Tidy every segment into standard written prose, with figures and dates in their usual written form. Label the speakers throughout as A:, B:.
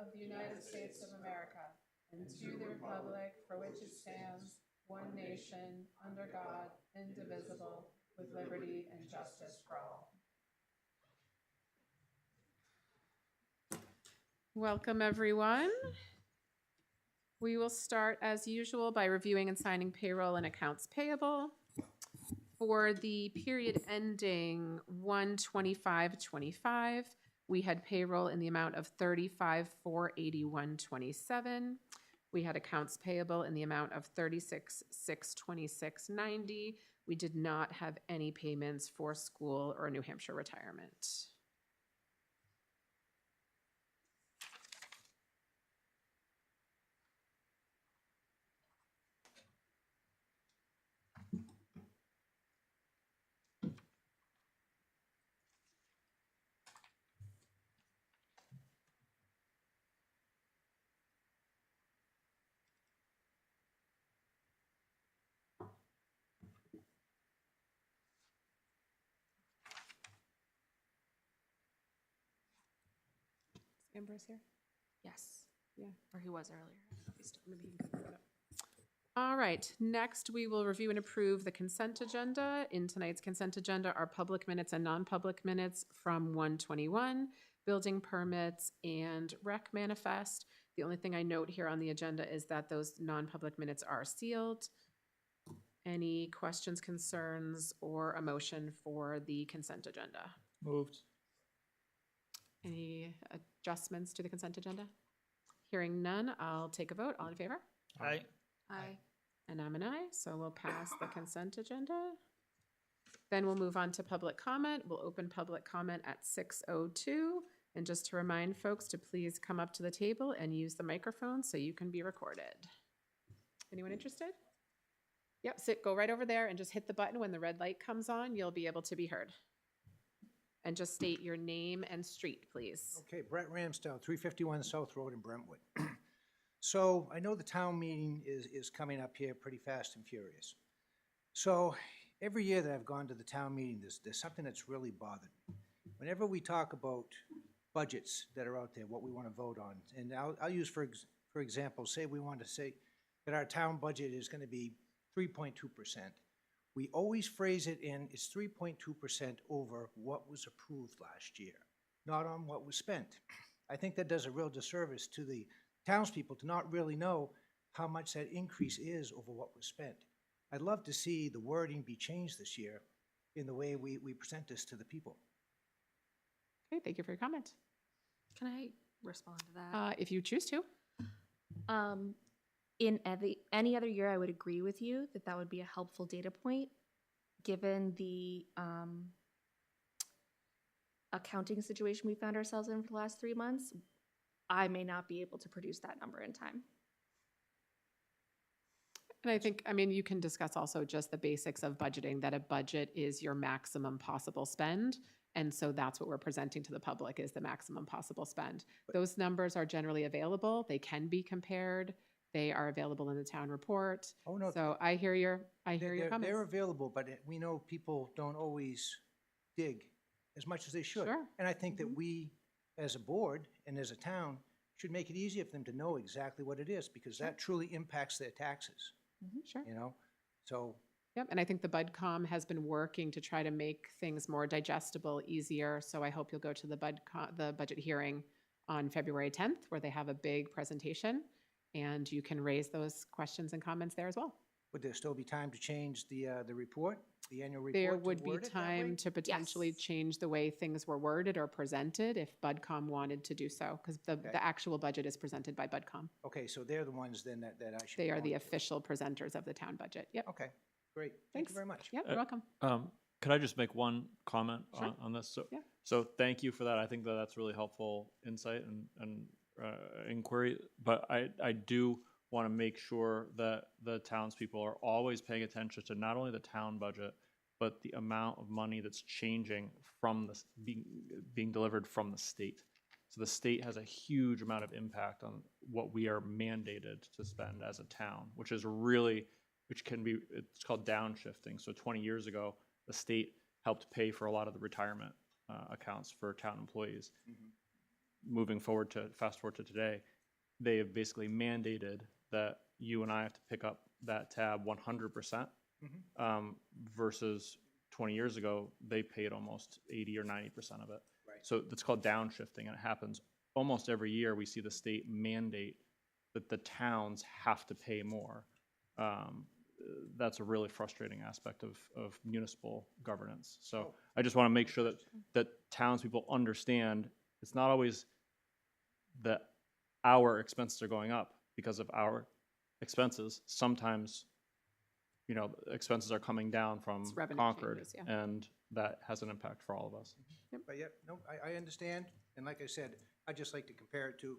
A: of the United States of America and to the republic for which it stands, one nation, under God, indivisible, with liberty and justice for all. Welcome, everyone. We will start, as usual, by reviewing and signing payroll and accounts payable. For the period ending 1/25/25, we had payroll in the amount of $35,481.27. We had accounts payable in the amount of $36,626.90. We did not have any payments for school or New Hampshire retirement. Amber's here?
B: Yes.
A: Yeah.
B: Or he was earlier.
A: All right, next we will review and approve the consent agenda. In tonight's consent agenda are public minutes and non-public minutes from 1/21, building permits, and rec manifest. The only thing I note here on the agenda is that those non-public minutes are sealed. Any questions, concerns, or a motion for the consent agenda?
C: Moved.
A: Any adjustments to the consent agenda? Hearing none, I'll take a vote. All in favor?
C: Aye.
B: Aye.
A: And I'm an aye, so we'll pass the consent agenda. Then we'll move on to public comment. We'll open public comment at 6:02. And just to remind folks to please come up to the table and use the microphone so you can be recorded. Anyone interested? Yep, go right over there and just hit the button. When the red light comes on, you'll be able to be heard. And just state your name and street, please.
D: Okay, Brett Ramsdale, 351 South Road in Brentwood. So I know the town meeting is coming up here pretty fast and furious. So every year that I've gone to the town meeting, there's something that's really bothered me. Whenever we talk about budgets that are out there, what we want to vote on, and I'll use for example, say we want to say that our town budget is going to be 3.2%. We always phrase it in, it's 3.2% over what was approved last year, not on what was spent. I think that does a real disservice to the townspeople to not really know how much that increase is over what was spent. I'd love to see the wording be changed this year in the way we present this to the people.
A: Okay, thank you for your comment.
B: Can I respond to that?
A: If you choose to.
B: In any other year, I would agree with you that that would be a helpful data point. Given the accounting situation we found ourselves in for the last 3 months, I may not be able to produce that number in time.
A: And I think, you can discuss also just the basics of budgeting, that a budget is your maximum possible spend. And so that's what we're presenting to the public, is the maximum possible spend. Those numbers are generally available. They can be compared. They are available in the town report.
D: Oh, no.
A: So I hear your comments.
D: They're available, but we know people don't always dig as much as they should.
A: Sure.
D: And I think that we, as a board and as a town, should make it easier for them to know exactly what it is, because that truly impacts their taxes,
A: Sure.
D: you know? So,
A: Yep, and I think the BudCom has been working to try to make things more digestible, easier. So I hope you'll go to the budget hearing on February 10th, where they have a big presentation, and you can raise those questions and comments there as well.
D: would there still be time to change the report, the annual report?
A: There
D: to
A: would be
D: word it that way?
A: time to potentially
B: Yes.
A: change the way things were worded or presented if BudCom wanted to do so, because the actual budget is presented by BudCom.
D: Okay, so they're the ones then that I should.
A: They are the
D: monitor.
A: official presenters of the town budget. Yep.
D: Okay, great. Thank
A: Thanks.
D: you very much.
A: Yep, you're welcome.
C: Could I just make one comment
A: Sure.
C: on this? So,
A: Yeah.
C: so thank you for that. I think that's really helpful insight and inquiry. But I do want to make sure that the townspeople are always paying attention to not only the town budget, but the amount of money that's changing from this being delivered from the state. So the state has a huge amount of impact on what we are mandated to spend as a town, which can be, it's called downshifting. So 20 years ago, the state helped pay for a lot of the retirement accounts for town employees. moving forward to fast forward to today, they have basically mandated that you and I have to pick up that tab 100%, versus 20 years ago, they paid almost 80 or 90% of it.
D: Right.
C: So that's called downshifting, and it happens almost every year. We see the state mandate that the towns have to pay more. That's a really frustrating aspect of municipal governance. So I just want to make sure that townspeople understand it's not always that our expenses are going up because of our expenses. Sometimes, you know, expenses are coming down from
A: It's revenue
C: Concord,
A: changes, yeah.
C: and that has an impact for all of us.
D: But yeah, no, I understand, and like I said, I just like to compare it to,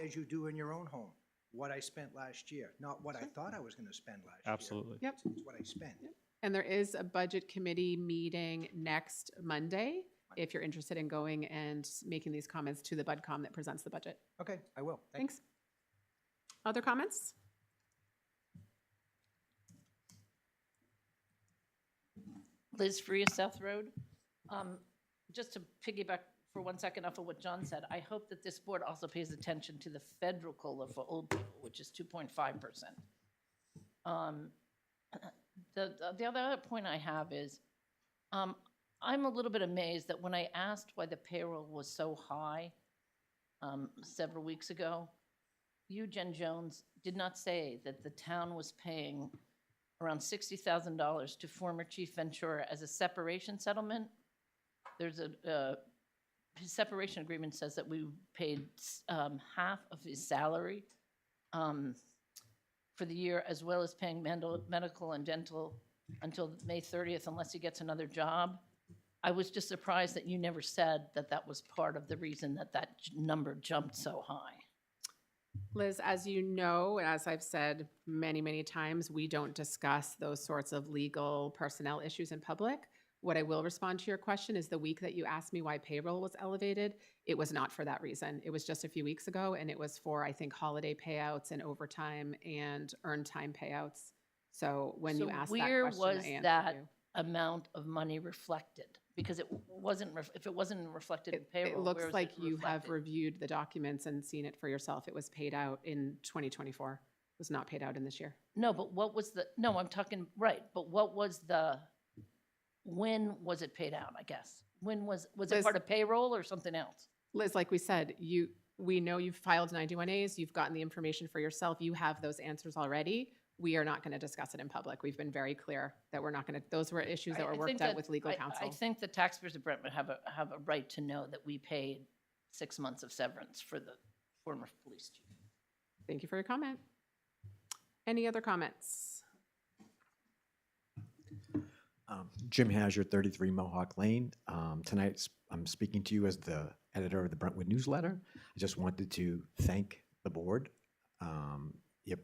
D: as you do in your own home, what I spent last year, not what I thought I was gonna spend last year.
C: Absolutely.
A: Yep.
D: It's what I spent.
A: And there is a budget committee meeting next Monday, if you're interested in going and making these comments to the BudCom that presents the budget.
D: Okay, I will.
A: Thanks. Other comments?
E: Liz Freya, South Road. Just to piggyback for 1 second off of what John said, I hope that this board also pays attention to the federal COLA for old people, which is 2.5%. The other point I have is, I'm a little bit amazed that when I asked why the payroll was so high several weeks ago, you, Jen Jones, did not say that the town was paying around $60,000 to former Chief Ventura as a separation settlement. There's his separation agreement says that we paid half of his salary for the year, as well as paying medical and dental until May 30th, unless he gets another job. I was just surprised that you never said that that was part of the reason that that number jumped so high.
A: Liz, as you know, and as I've said many, many times, we don't discuss those sorts of legal personnel issues in public. What I will respond to your question is the week that you asked me why payroll was elevated, it was not for that reason. It was just a few weeks ago, and it was for, I think, holiday payouts and overtime and earned time payouts. So when you asked that question,
E: where
A: I
E: was
A: answered
E: that
A: you.
E: amount of money reflected? Because it wasn't, if it wasn't reflected in payroll,
A: It looks
E: where was
A: like
E: it
A: you have
E: reflected?
A: reviewed the documents and seen it for yourself. It was paid out in 2024. It was not paid out in this year.
E: No, but what was no, I'm talking, right, but what was when was it paid out, I guess? When was it
A: Liz-
E: part of payroll or something else?
A: Liz, like we said, we know you've filed 91As, you've gotten the information for yourself, you have those answers already. We are not going to discuss it in public. We've been very clear that we're not going to, those were issues that
E: I
A: were
E: think
A: worked out
E: that-
A: with legal
E: I
A: counsel.
E: think the taxpayers of Brentwood have a right to know that we paid 6 months of severance for the former police chief.
A: Thank you for your comment. Any other comments?
F: Jim Hazard, 33 Mohawk Lane. Tonight, I'm speaking to you as the editor of the Brentwood newsletter. I just wanted to thank the board. You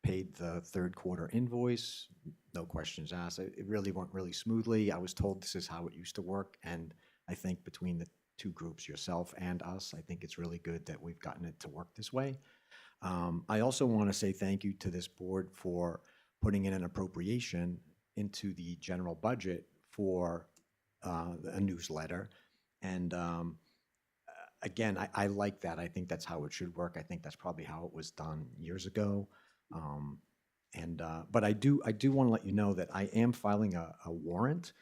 F: paid the third quarter invoice, no questions asked. It really went really smoothly. I was told this is how it used to work, and I think between the two groups, yourself and us, I think it's really good that we've gotten it to work this way. I also want to say thank you to this board for putting in an appropriation into the general budget for a newsletter. And again, I like that. I think that's how it should work. I think that's probably how it was done years ago. But I do want to let you know that I am filing a warrant.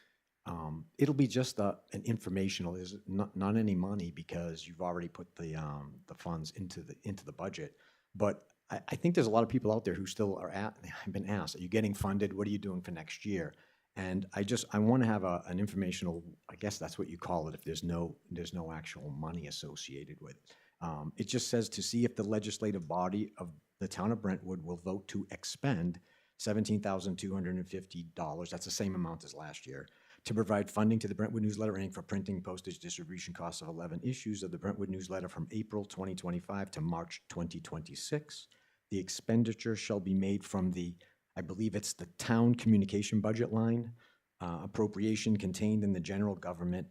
F: It'll be just an informational, is not any money, because you've already put the funds into the budget. But I think there's a lot of people out there who still have been asked, are you getting funded? What are you doing for next year? And I want to have an informational, I guess that's what you call it, if there's no actual money associated with it. It just says to see if the legislative body of the town of Brentwood will vote to expend $17,250, that's the same amount as last year, to provide funding to the Brentwood Newsletter Inc. for printing, postage, distribution costs of 11 issues of the Brentwood Newsletter from April 2025 to March 2026. The expenditure shall be made from I believe it's the town communication budget line, appropriation contained in the general government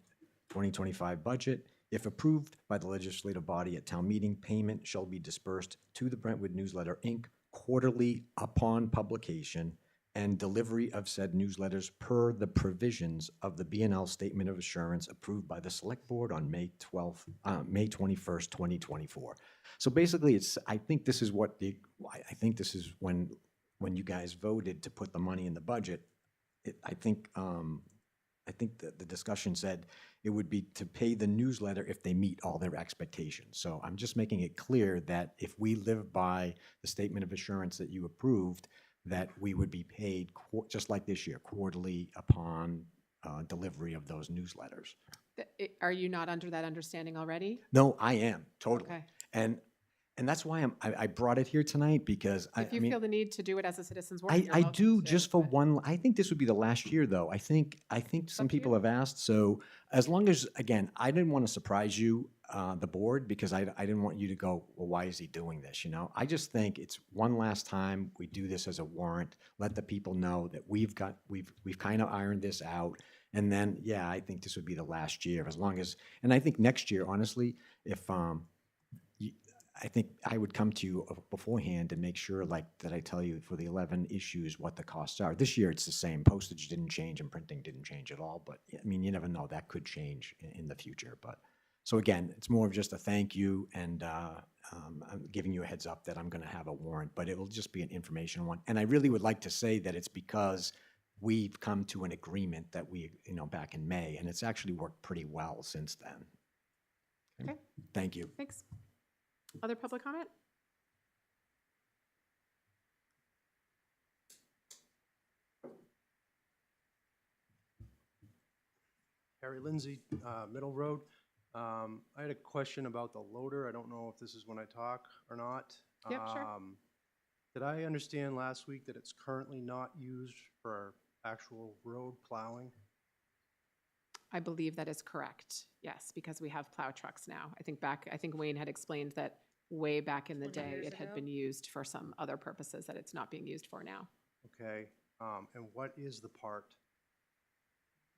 F: 2025 budget. If approved by the legislative body at town meeting, payment shall be dispersed to the Brentwood Newsletter Inc. quarterly upon publication and delivery of said newsletters per the provisions of the B&L Statement of Assurance approved by the Select Board on May 21st, 2024. So basically, I think this is I think this is when you guys voted to put the money in the budget. I think the discussion said it would be to pay the newsletter if they meet all their expectations. So I'm just making it clear that if we live by the Statement of Assurance that you approved, that we would be paid, just like this year, quarterly upon delivery of those newsletters.
A: Are you not under that understanding already?
F: No, I am, totally.
A: Okay.
F: And that's why I brought it here tonight, because
A: If you
F: I mean,
A: feel the need to do it as a citizen's warrant, you're
F: I
A: welcome
F: do,
A: to,
F: just for
A: but-
F: one, I think this would be the last year, though. I think some
A: up to
F: people
A: you.
F: have asked, so as long as, again, I didn't want to surprise you, the board, because I didn't want you to go, well, why is he doing this, you know? I just think it's one last time we do this as a warrant, let the people know that we've kind of ironed this out, and then, yeah, I think this would be the last year, as long as, and I think next year, honestly, if, I think I would come to you beforehand and make sure, like, that I tell you for the 11 issues what the costs are. This year, it's the same. Postage didn't change and printing didn't change at all. But, I mean, you never know. That could change in the future. But, so again, it's more of just a thank you, and I'm giving you a heads up that I'm going to have a warrant. But it will just be an information one. And I really would like to say that it's because we've come to an agreement that back in May. And it's actually worked pretty well since then.
A: Okay.
F: Thank you.
A: Thanks. Other public comment?
G: Harry Lindsay, Middle Road. I had a question about the loader. I don't know if this is when I talk or not.
A: Yep, sure.
G: Did I understand last week that it's currently not used for actual road plowing?
A: I believe that is correct. Yes, because we have plow trucks now. I think Wayne had explained that way back in the
B: 20
A: day,
B: years
A: it had
B: ago?
A: been used for some other purposes that it's not being used for now.
G: Okay, and what is the part?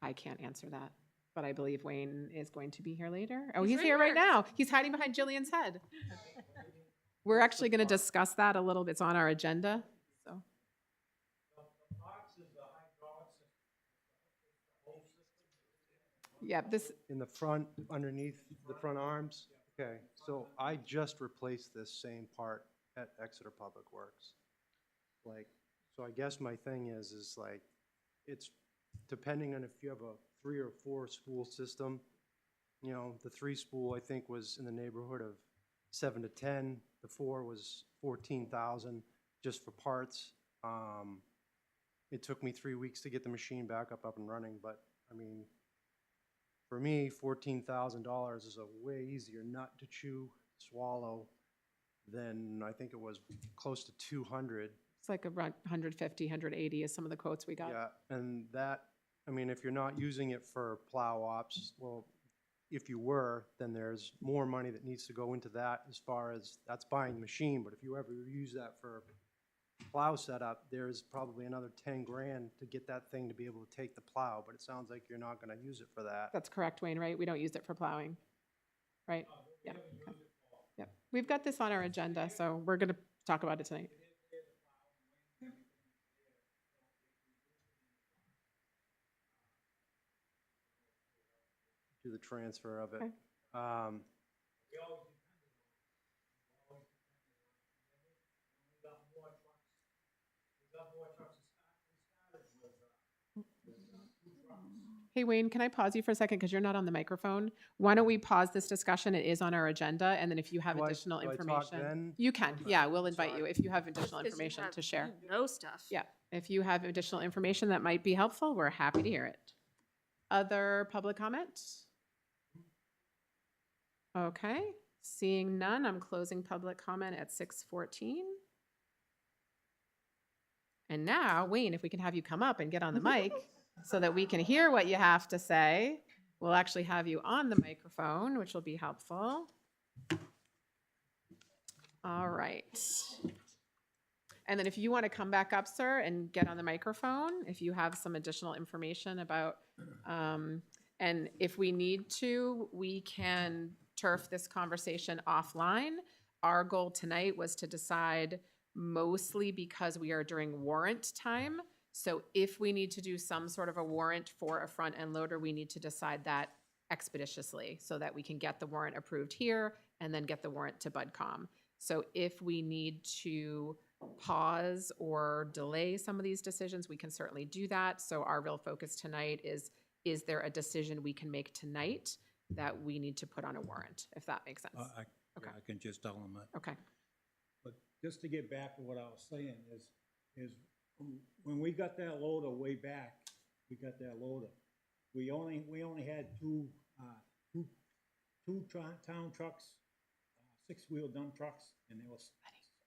A: I can't answer that, but I believe Wayne is going to be here later. Oh,
B: He's
A: he's
B: right
A: here right
B: here.
A: now. He's hiding behind Jillian's head. We're actually going to discuss that a little bit. It's on our agenda, so. Yeah, this,
G: In the front, underneath the front arms? Okay, so I just replaced this same part at Exeter Public Works. Like, so I guess my thing is like, it's depending on if you have a 3 or 4 spool system. You know, the 3 spool, I think, was in the neighborhood of 7 to 10. The 4 was 14,000 just for parts. It took me 3 weeks to get the machine back up and running, but I mean, for me, $14,000 is a way easier nut to swallow than I think it was close to 200.
A: it's like around 150, 180 is some of the quotes we got.
G: Yeah, and that, I mean, if you're not using it for plow ops, well, if you were, then there's more money that needs to go into that as far as that's buying the machine. But if you ever use that for plow setup, there's probably another 10 grand to get that thing to be able to take the plow. But it sounds like you're not going to use it for that.
A: That's correct, Wayne, right? We don't use it for plowing, right? Yeah. Okay. Yep. We've got this on our agenda, so we're going to talk about it tonight.
G: Do the transfer of it.
A: Okay. Hey, Wayne, can I pause you for a second because you're not on the microphone? Why don't we pause this discussion? It is on our agenda, and then if you have
G: Do I-
A: additional
G: do I talk
A: information.
G: then?
A: You can,
G: Okay.
A: yeah, we'll invite you
G: Sorry.
A: if you have additional
B: 'Cause you
A: information
B: have-
A: to share.
B: you know stuff.
A: Yeah, if you have additional information that might be helpful, we're happy to hear it. Other public comment? Okay, seeing none, I'm closing public comment at 6:14. And now, Wayne, if we can have you come up and get on the mic so that we can hear what you have to say, we'll actually have you on the microphone, which will be helpful. All right. And then if you want to come back up, sir, and get on the microphone, if you have some additional information about, and if we need to, we can turf this conversation offline. Our goal tonight was to decide, mostly because we are during warrant time, So if we need to do some sort of a warrant for a front-end loader, we need to decide that expeditiously so that we can get the warrant approved here and then get the warrant to BudCom. So if we need to pause or delay some of these decisions, we can certainly do that. So our real focus tonight is there a decision we can make tonight that we need to put on a warrant, if that makes sense?
H: I
A: Okay.
H: yeah, I can just tell them that.
A: Okay.
H: But just to get back to what I was saying is when we got that loader way back, we only had two town trucks, six-wheel dump trucks, and they were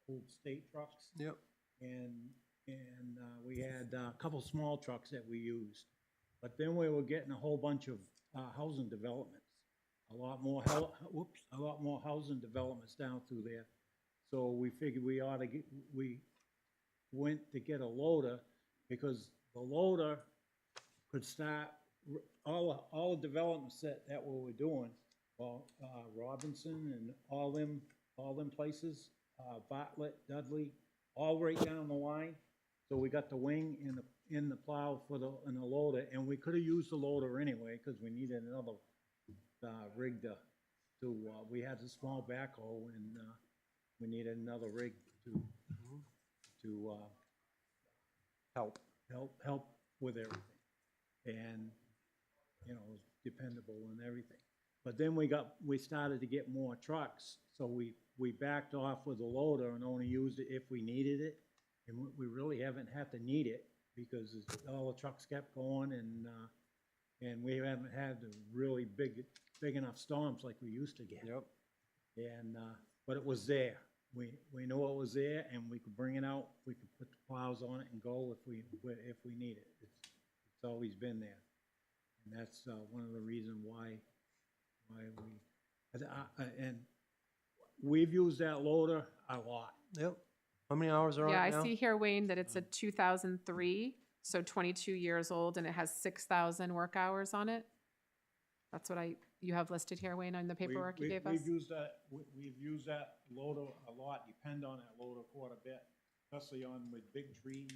H: old state trucks.
G: Yep.
H: And we had a couple small trucks that we used. But then we were getting a whole bunch of housing developments. A lot more housing developments down through there. So we figured we went to get a loader because the loader could start all the developments that we were doing. Well, Robinson and all them places, Bartlett, Dudley, all right down the line. So we got the wing in the plow and the loader, and we could have used the loader anyway because we needed another rig to we had a small backhoe and we needed another rig to help with everything, and you know, it was dependable and everything. But then we started to get more trucks, so we backed off with the loader and only used it if we needed it, and we really haven't had to need it because all the trucks kept going, and we haven't had the really big enough storms like we used to get.
G: Yep.
H: And but it was there. We know it was there, and we could bring it out. We could put the plows on it and go if we need it. It's always been there, and that's one of the reasons why and we've used that loader a lot.
G: Yep. How many hours are on
A: Yeah,
G: it now?
A: I see here, Wayne, that it's a 2003, so 22 years old, and it has 6,000 work hours on it. That's what you have listed here, Wayne, on the paperwork you gave us?
H: We've used that loader a lot, depend on that loader quite a bit, especially with big trees.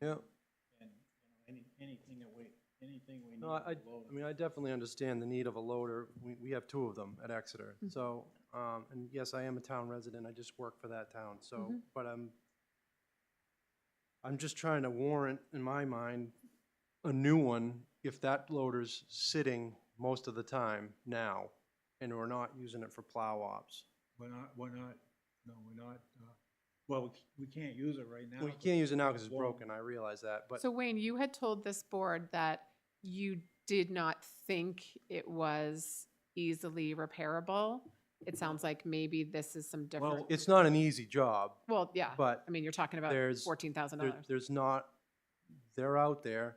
G: Yep.
H: And, you know, anything we need.
G: No, I mean, I definitely understand the need of a loader. We have two of them at Exeter. So, and yes, I am a town resident. I just work for that town. So, but I'm just trying to warrant, in my mind, a new one if that loader's sitting most of the time now, and we're not using it for plow ops.
H: We're not, no, we're not, well, we can't use it right now.
G: We can't use it now because it's broken. I realize that, but
A: So Wayne, you had told this board that you did not think it was easily repairable. It sounds like maybe this is some different,
H: Well,
G: it's not an easy job.
A: well, yeah.
G: but
A: I mean, you're talking about
G: there's-
A: $14,000.
G: There's not, they're out there.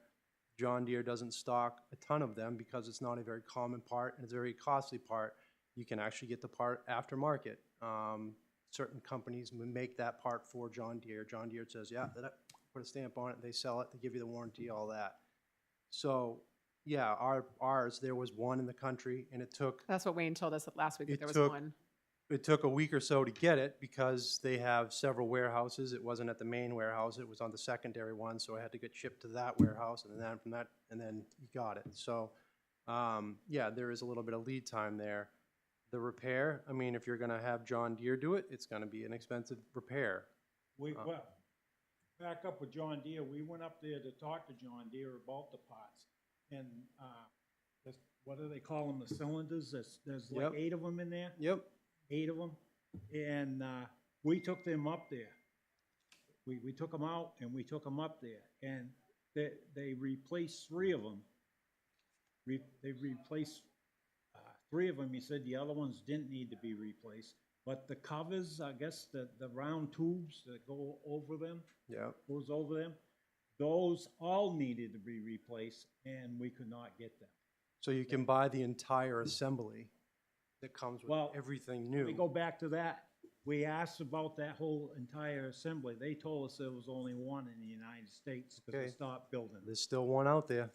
G: John Deere doesn't stock a ton of them because it's not a very common part and it's a very costly part. You can actually get the part aftermarket. Certain companies make that part for John Deere. John Deere says, yeah, put a stamp on it, they sell it, they give you the warranty, all that. So, yeah, ours, there was one in the country, and it took
A: That's what Wayne told us last week, that
G: It
A: there was
G: took-
A: one.
G: a week or so to get it because they have several warehouses. It wasn't at the main warehouse, it was on the secondary one, so I had to get shipped to that warehouse, and then from that, and then you got it. So, yeah, there is a little bit of lead time there. The repair, I mean, if you're gonna have John Deere do it, it's gonna be an expensive repair.
H: Well, back up with John Deere, we went up there to talk to John Deere about the parts. And, what do they call them, the cylinders? There's like
G: Yep.
H: 8 of them in there.
G: Yep.
H: 8 of them, and we took them up there. We took them out and we took them up there, and they replaced 3 of them. They replaced 3 of them. He said the other ones didn't need to be replaced, but the covers, I guess the round tubes that go over them,
G: Yeah.
H: those all needed to be replaced, and we could not get them.
G: So you can buy the entire assembly that comes with
H: Well,
G: everything
H: We
G: new.
H: go back to that. We asked about that whole entire assembly. They told us there was only one in the United States because
G: Okay.
H: they stopped building.
G: There's still one out there.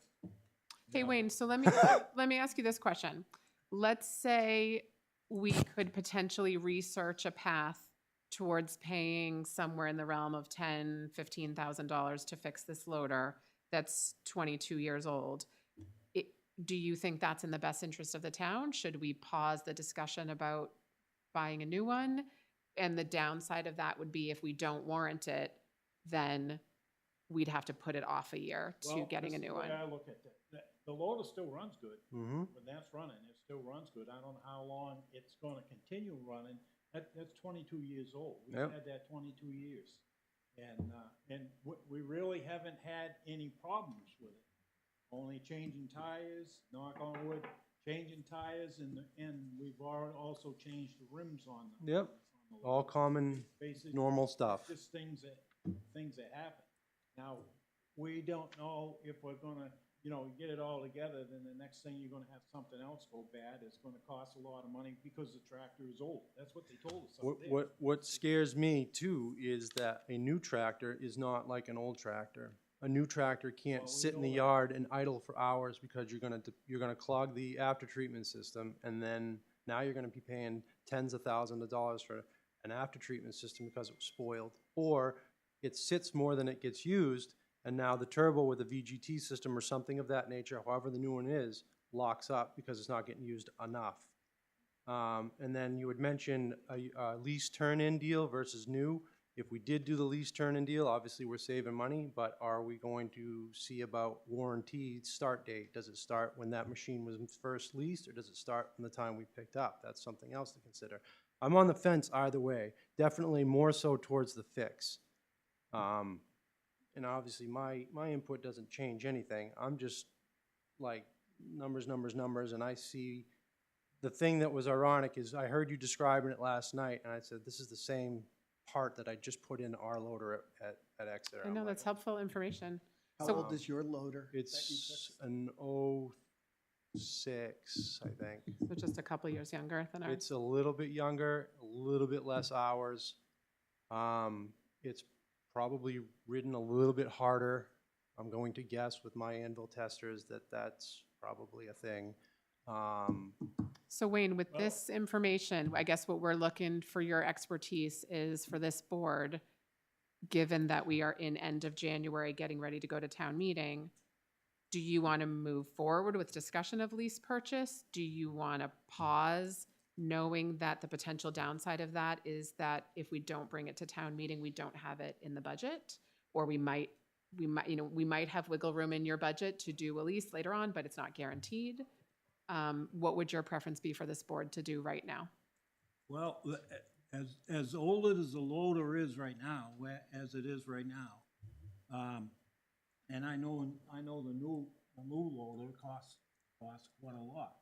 A: Hey,
H: Yeah.
A: Wayne, so let me ask you this question. Let's say we could potentially research a path towards paying somewhere in the realm of $10,000, $15,000 to fix this loader, that's 22 years old. Do you think that's in the best interest of the town? Should we pause the discussion about buying a new one? And the downside of that would be if we don't warrant it, then we'd have to put it off a year to
H: Well,
A: getting a
H: this is
A: new
H: the way
A: one.
H: I look at it. The loader still runs good.
G: Mm-hmm.
H: When that's running, it still runs good. I don't know how long it's gonna continue running. That's 22 years old. We've
G: Yep.
H: had that 22 years. And we really haven't had any problems with it. Only changing tires, knock on wood, changing tires, and we've also changed the rims on them.
G: Yep. All common,
H: Basically,
G: normal stuff.
H: just things that happen. Now, we don't know if we're gonna, get it all together, then the next thing you're gonna have something else go bad. It's gonna cost a lot of money because the tractor is old. That's what they told us up there.
G: What scares me too is that a new tractor is not like an old tractor. A new tractor can't
H: Well, we
G: sit in the
H: know that.
G: yard and idle for hours because you're gonna clog the after treatment system, and then now you're gonna be paying tens of thousands of dollars for an after treatment system because it was spoiled. Or it sits more than it gets used, and now the turbo with the VGT system or something of that nature, however the new one is, locks up because it's not getting used enough. And then you had mentioned a lease turn-in deal versus new. If we did do the lease turn-in deal, obviously we're saving money, but are we going to see about warranty start date? Does it start when that machine was first leased, or does it start from the time we picked up? That's something else to consider. I'm on the fence either way, definitely more so towards the fix. And obviously my input doesn't change anything. I'm just like numbers, and I see, the thing that was ironic is I heard you describing it last night, and I said, this is the same part that I just put in our loader at Exeter.
A: I
G: I'm
A: know,
G: like,
A: that's helpful information.
I: How
A: So-
I: old is your loader? that you
G: It's
I: fixed?
G: an 06, I think.
A: So just a couple years younger than ours.
G: It's a little bit younger, a little bit less hours. It's probably ridden a little bit harder. I'm going to guess with my anvil testers that that's probably a thing.
A: So Wayne, with
H: Well-
A: this information, I guess what we're looking for your expertise is for this board, given that we are in end of January, getting ready to go to town meeting, do you want to move forward with discussion of lease purchase? Do you want to pause, knowing that the potential downside of that is that if we don't bring it to town meeting, we don't have it in the budget? Or we might have wiggle room in your budget to do a lease later on, but it's not guaranteed. What would your preference be for this board to do right now?
H: Well, as old as the loader is right now, as it is right now, and I know the new loader costs quite a lot.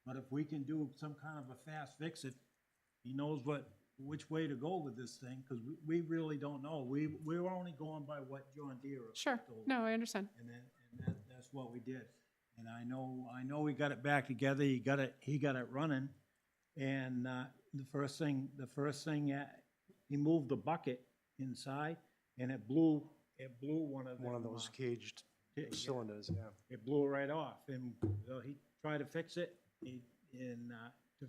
H: But if we can do some kind of a fast fix, if he knows which way to go with this thing, because we really don't know. We're only going by what John Deere
A: Sure.
H: told us.
A: No, I understand.
H: And that's what we did. And I know we got it back together. He got it running. And the first thing, he moved the bucket inside, and it blew one of
G: Those caged
H: yeah.
G: cylinders, yeah.
H: It blew right off, and he tried to fix it, to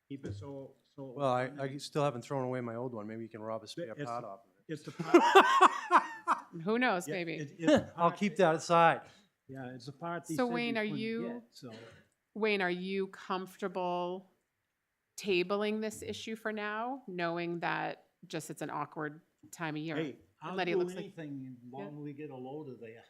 H: keep it so.
G: Well, I still haven't thrown away my old one. Maybe you can rob a spare
H: It's-
G: part off of it.
H: It's the part.
A: Who knows,
H: Yeah,
A: maybe.
H: it's the
G: I'll
H: part
G: keep that aside.
H: Yeah, it's a part. they
A: So
H: said
A: Wayne,
H: we
A: are
H: couldn't
A: you-
H: get, So,
A: Wayne, are you comfortable tabling this issue for now, knowing that just it's an awkward time of year?
H: hey, I'll
A: Letty,
H: do
A: looks like-
H: anything as long as we get a loader there.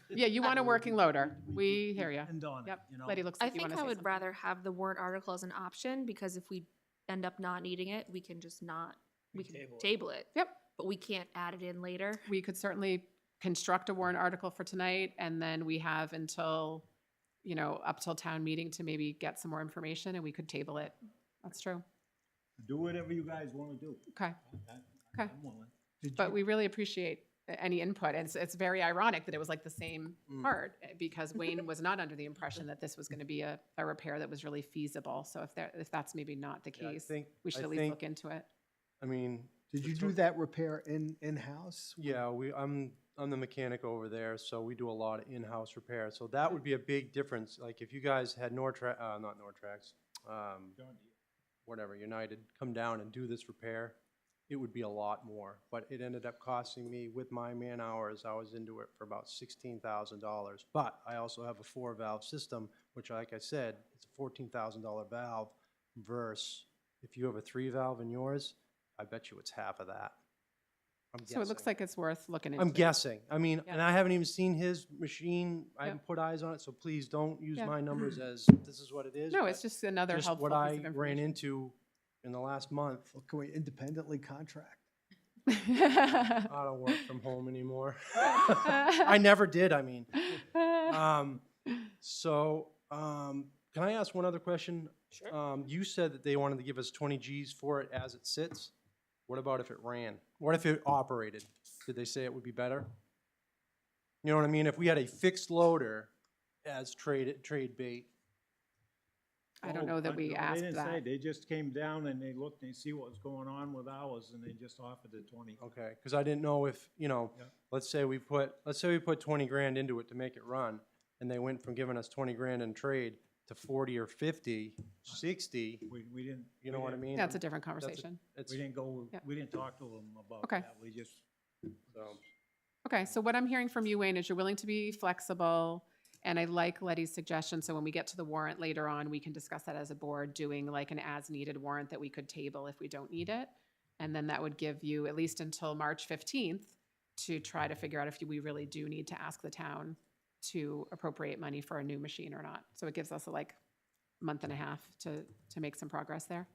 A: Yeah, you want a working loader. We hear ya.
H: Depend on it,
A: Yep.
H: you know?
A: Letty looks
B: I
A: like you want
B: think
A: to
B: I
A: say
B: would
A: something.
B: rather have the warrant article as an option, because if we end up not needing it, we can just not, we can table it.
A: Yep.
B: But we can't add it in later.
A: We could certainly construct a warrant article for tonight, and then we have until, up till town meeting to maybe get some more information, and we could table it. That's true.
H: Do whatever you guys want to do.
A: Okay.
H: I'm
A: Okay.
H: willing.
A: But we really appreciate any input. And it's very ironic that it was like the same part, because Wayne was not under the impression that this was going to be a repair that was really feasible. So if that's maybe not the
G: Yeah, I
A: case,
G: think-
A: we should
G: I
A: at least
G: think-
A: look into it.
G: I mean.
I: Did
G: the
I: you
G: to-
I: do that repair in-house?
G: Yeah, I'm the mechanic over there, so we do a lot of in-house repair. So that would be a big difference. Like if you guys had not Nortrax,
H: John Deere.
G: whatever, United, come down and do this repair, it would be a lot more. But it ended up costing me, with my man hours, I was into it for about $16,000. But I also have a 4-valve system, which, like I said, it's a $14,000 valve versus if you have a 3-valve in yours, I bet you it's half of that. I'm
A: So it looks
G: guessing.
A: like it's worth looking into.
G: I'm guessing. I mean,
A: Yeah.
G: and I haven't even seen his machine. I
A: Yep.
G: haven't put eyes on it, so please don't use
A: Yeah.
G: my numbers as this is what it is.
A: No,
G: but
A: it's just another
G: just
A: helpful
G: what
A: piece
G: I
A: of
G: ran
A: information.
G: into in the last month.
I: Well, can we independently contract?
G: I don't work from home anymore. I never did, I mean. Can I ask one other question? Sure. You said that they wanted to give us 20 Gs for it as it sits. What about if it ran? What if it operated? Did they say it would be better? You know what I mean? If we had a fixed loader as trade bait.
A: I don't know that we
H: They
A: asked
H: didn't say,
A: that.
H: they just came down and they looked and see what was going on with ours, and they just offered the 20.
G: Okay, because I didn't know if, you know,
H: Yeah.
G: let's say we put 20 grand into it to make it run, and they went from giving us 20 grand in trade to 40 or 50, 60,
H: We didn't.
G: you know what I mean?
A: That's a different
G: That's
A: conversation.
G: It's,
H: We didn't go,
A: Yeah.
H: we didn't talk to them about
A: Okay.
H: that. We just,
G: so,
A: Okay, so what I'm hearing from you, Wayne, is you're willing to be flexible, and I like Letty's suggestion, so when we get to the warrant later on, we can discuss that as a board, doing like an as-needed warrant that we could table if we don't need it. And then that would give you at least until March 15th to try to figure out if we really do need to ask the town to appropriate money for a new machine or not. So it gives us like a month and a half to make some progress there.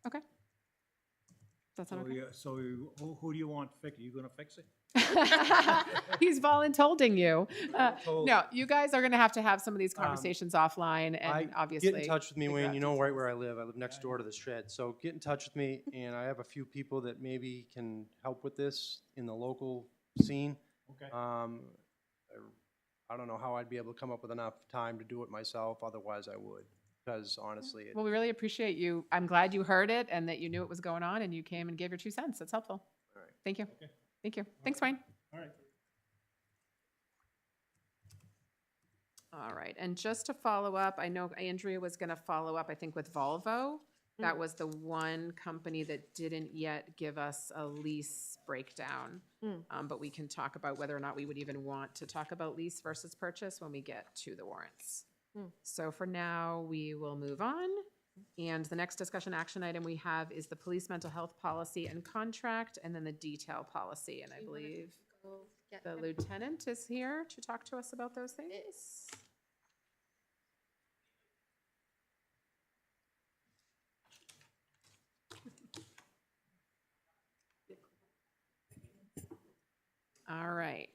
A: Okay. Does that sound okay?
H: who do you want to fix it? You gonna fix it?
A: He's voluntolding you.
G: Told-
A: No, you guys are gonna have to have some of these conversations offline and obviously.
G: Get in touch with me,
A: figure
G: Wayne,
A: out
G: you know right
A: details.
G: where I live. I live next door to the shed. So get in touch with me, and I have a few people that maybe can help with this in the local scene.
H: Okay.
G: I don't know how I'd be able to come up with enough time to do it myself, otherwise I would, because honestly,
A: Well, we really appreciate you. I'm glad you heard it and that you knew what was going on and you came and gave your 2 cents. That's helpful.
G: All right.
A: Thank you.
H: Okay.
A: Thank you. Thanks, Wayne.
H: All right.
A: All right, and just to follow up, I know Andrea was gonna follow up, I think, with Volvo. That was the one company that didn't yet give us a lease breakdown. But we can talk about whether or not we would even want to talk about lease versus purchase when we get to the warrants. So for now, we will move on. And the next discussion action item we have is the police mental health policy and contract, and then the detail policy. And I believe the lieutenant is here to talk to us about those things. All right.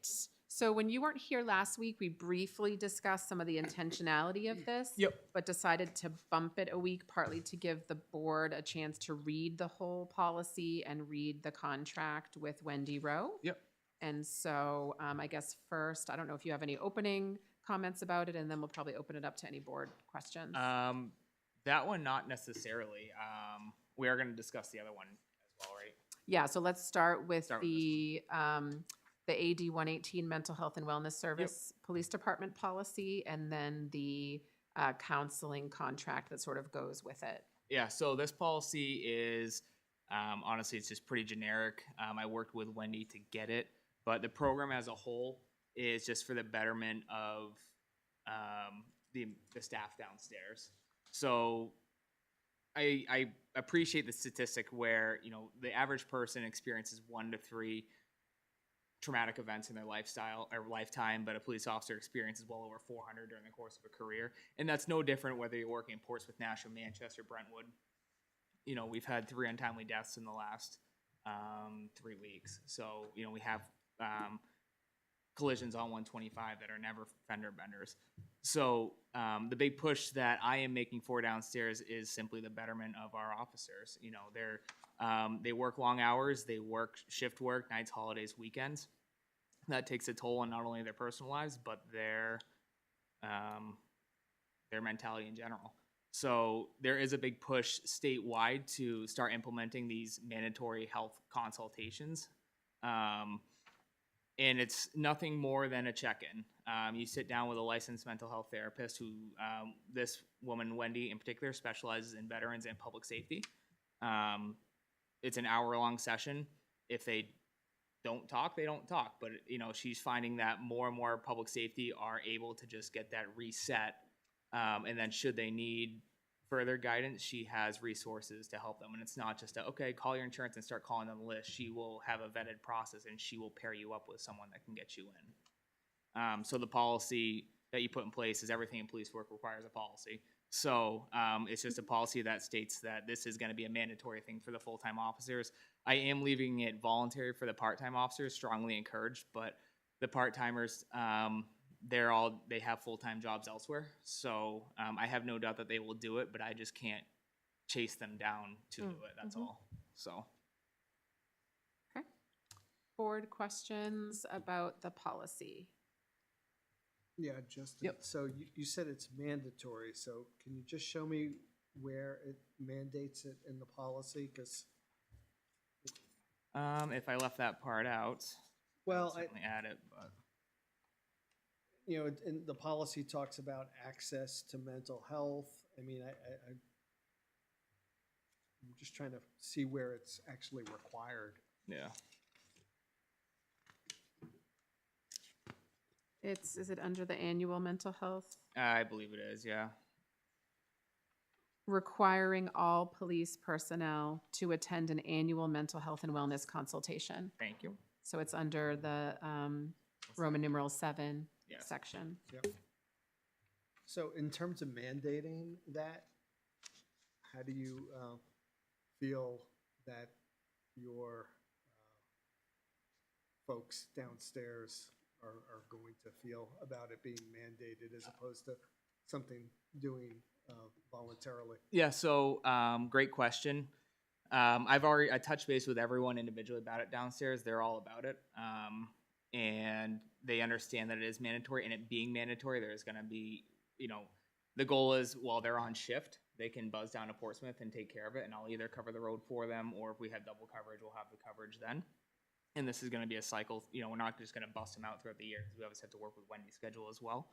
A: So when you weren't here last week, we briefly discussed some of the intentionality of this.
J: Yep.
A: But decided to bump it a week, partly to give the board a chance to read the whole policy and read the contract with Wendy Rowe.
J: Yep.
A: And so I guess first, I don't know if you have any opening comments about it, and then we'll probably open it up to any board questions.
J: That one, not necessarily. We are going to discuss the other one as well, right?
A: Yeah, so let's start with
J: Start with
A: the AD 118 Mental Health and Wellness Service Police Department policy, and then the counseling contract that sort of goes with it.
J: Yeah, so this policy is, honestly, it's just pretty generic. I worked with Wendy to get it, but the program as a whole is just for the betterment of the staff downstairs. So I appreciate the statistic where, you know, the average person experiences 1 to 3 traumatic events in their lifetime, but a police officer experiences well over 400 during the course of a career. And that's no different whether you're working in Portsmouth, Nashua, Manchester, Brentwood. You know, we've had 3 untimely deaths in the last 3 weeks. So, you know, we have collisions on 125 that are never fender benders. So the big push that I am making for downstairs is simply the betterment of our officers. You know, they work long hours, they work shift work, nights, holidays, weekends. That takes a toll on not only their personal lives, but their mentality in general. So there is a big push statewide to start implementing these mandatory health consultations. And it's nothing more than a check-in. You sit down with a licensed mental health therapist who, this woman, Wendy in particular, specializes in veterans and public safety. it's an hour-long session. If they don't talk, they don't talk. But, you know, she's finding that more and more public safety are able to just get that reset. And then should they need further guidance, she has resources to help them. And it's not just okay, call your insurance and start calling on the list. She will have a vetted process, and she will pair you up with someone that can get you in. So the policy that you put in place is everything in police work requires a policy. So it's just a policy that states that this is going to be a mandatory thing for the full-time officers. I am leaving it voluntary for the part-time officers, strongly encouraged, but the part-timers, they have full-time jobs elsewhere. So I have no doubt that they will do it, but I just can't chase them down to do it. That's all. So.
A: Okay. Board questions about the policy?
I: Yeah, Justin.
J: Yep.
I: So you said it's mandatory, so can you just show me where it mandates it in the policy? Because,
J: If I left that part out,
I: well,
J: I'll certainly add it, but.
I: you know, and the policy talks about access to mental health. I mean, I'm just trying to see where it's actually required.
J: Yeah.
A: Is it under the annual mental health?
J: I believe it is, yeah.
A: Requiring all police personnel to attend an annual mental health and wellness consultation.
J: Thank you.
A: So it's under the Roman numeral 7
J: Yes.
A: section.
I: Yep. So in terms of mandating that, how do you feel that your folks downstairs are going to feel about it being mandated as opposed to something doing voluntarily?
J: Yeah, so great question. I touched base with everyone individually about it downstairs. They're all about it. And they understand that it is mandatory, and it being mandatory, there's going to be, you know, the goal is while they're on shift, they can buzz down to Portsmouth and take care of it, and I'll either cover the road for them, or if we have double coverage, we'll have the coverage then. And this is going to be a cycle. You know, we're not just going to bust them out throughout the year, because we obviously have to work with Wendy's schedule as well.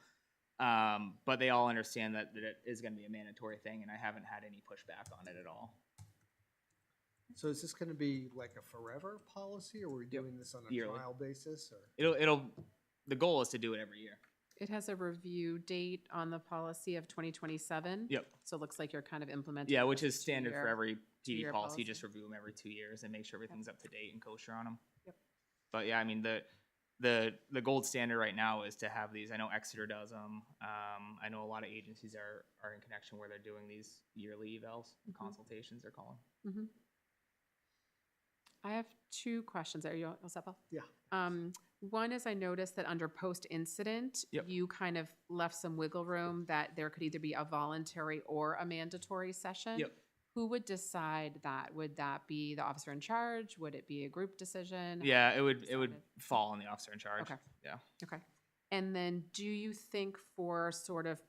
J: But they all understand that it is going to be a mandatory thing, and I haven't had any pushback on it at all.
I: So is this going to be like a forever policy, or are we doing this on a
J: Yearly.
I: trial basis? Or?
J: The goal is to do it every year.
A: It has a review date on the policy of 2027.
J: Yep.
A: So it looks like you're kind of implementing.
J: Yeah,
A: this
J: which is standard for
A: two-year-
J: every PD
A: two-year
J: policy. Just review them every 2 years and make sure everything's up to date and kosher on them.
A: Yep.
J: But yeah, I mean, the gold standard right now is to have these. I know Exeter does them. I know a lot of agencies are in connection where they're doing these yearly evals, consultations they're calling.
A: Mhm. I have two questions. Are you all set, Paul?
I: Yeah.
A: One is I noticed that under post-incident,
J: Yep.
A: you kind of left some wiggle room that there could either be a voluntary or a mandatory session.
J: Yep.
A: Who would decide that? Would that be the officer in charge? Would it be a group decision?
J: Yeah, it would
A: decided?
J: fall on the officer in charge.
A: Okay.
J: Yeah.
A: Okay. And then do you think for sort of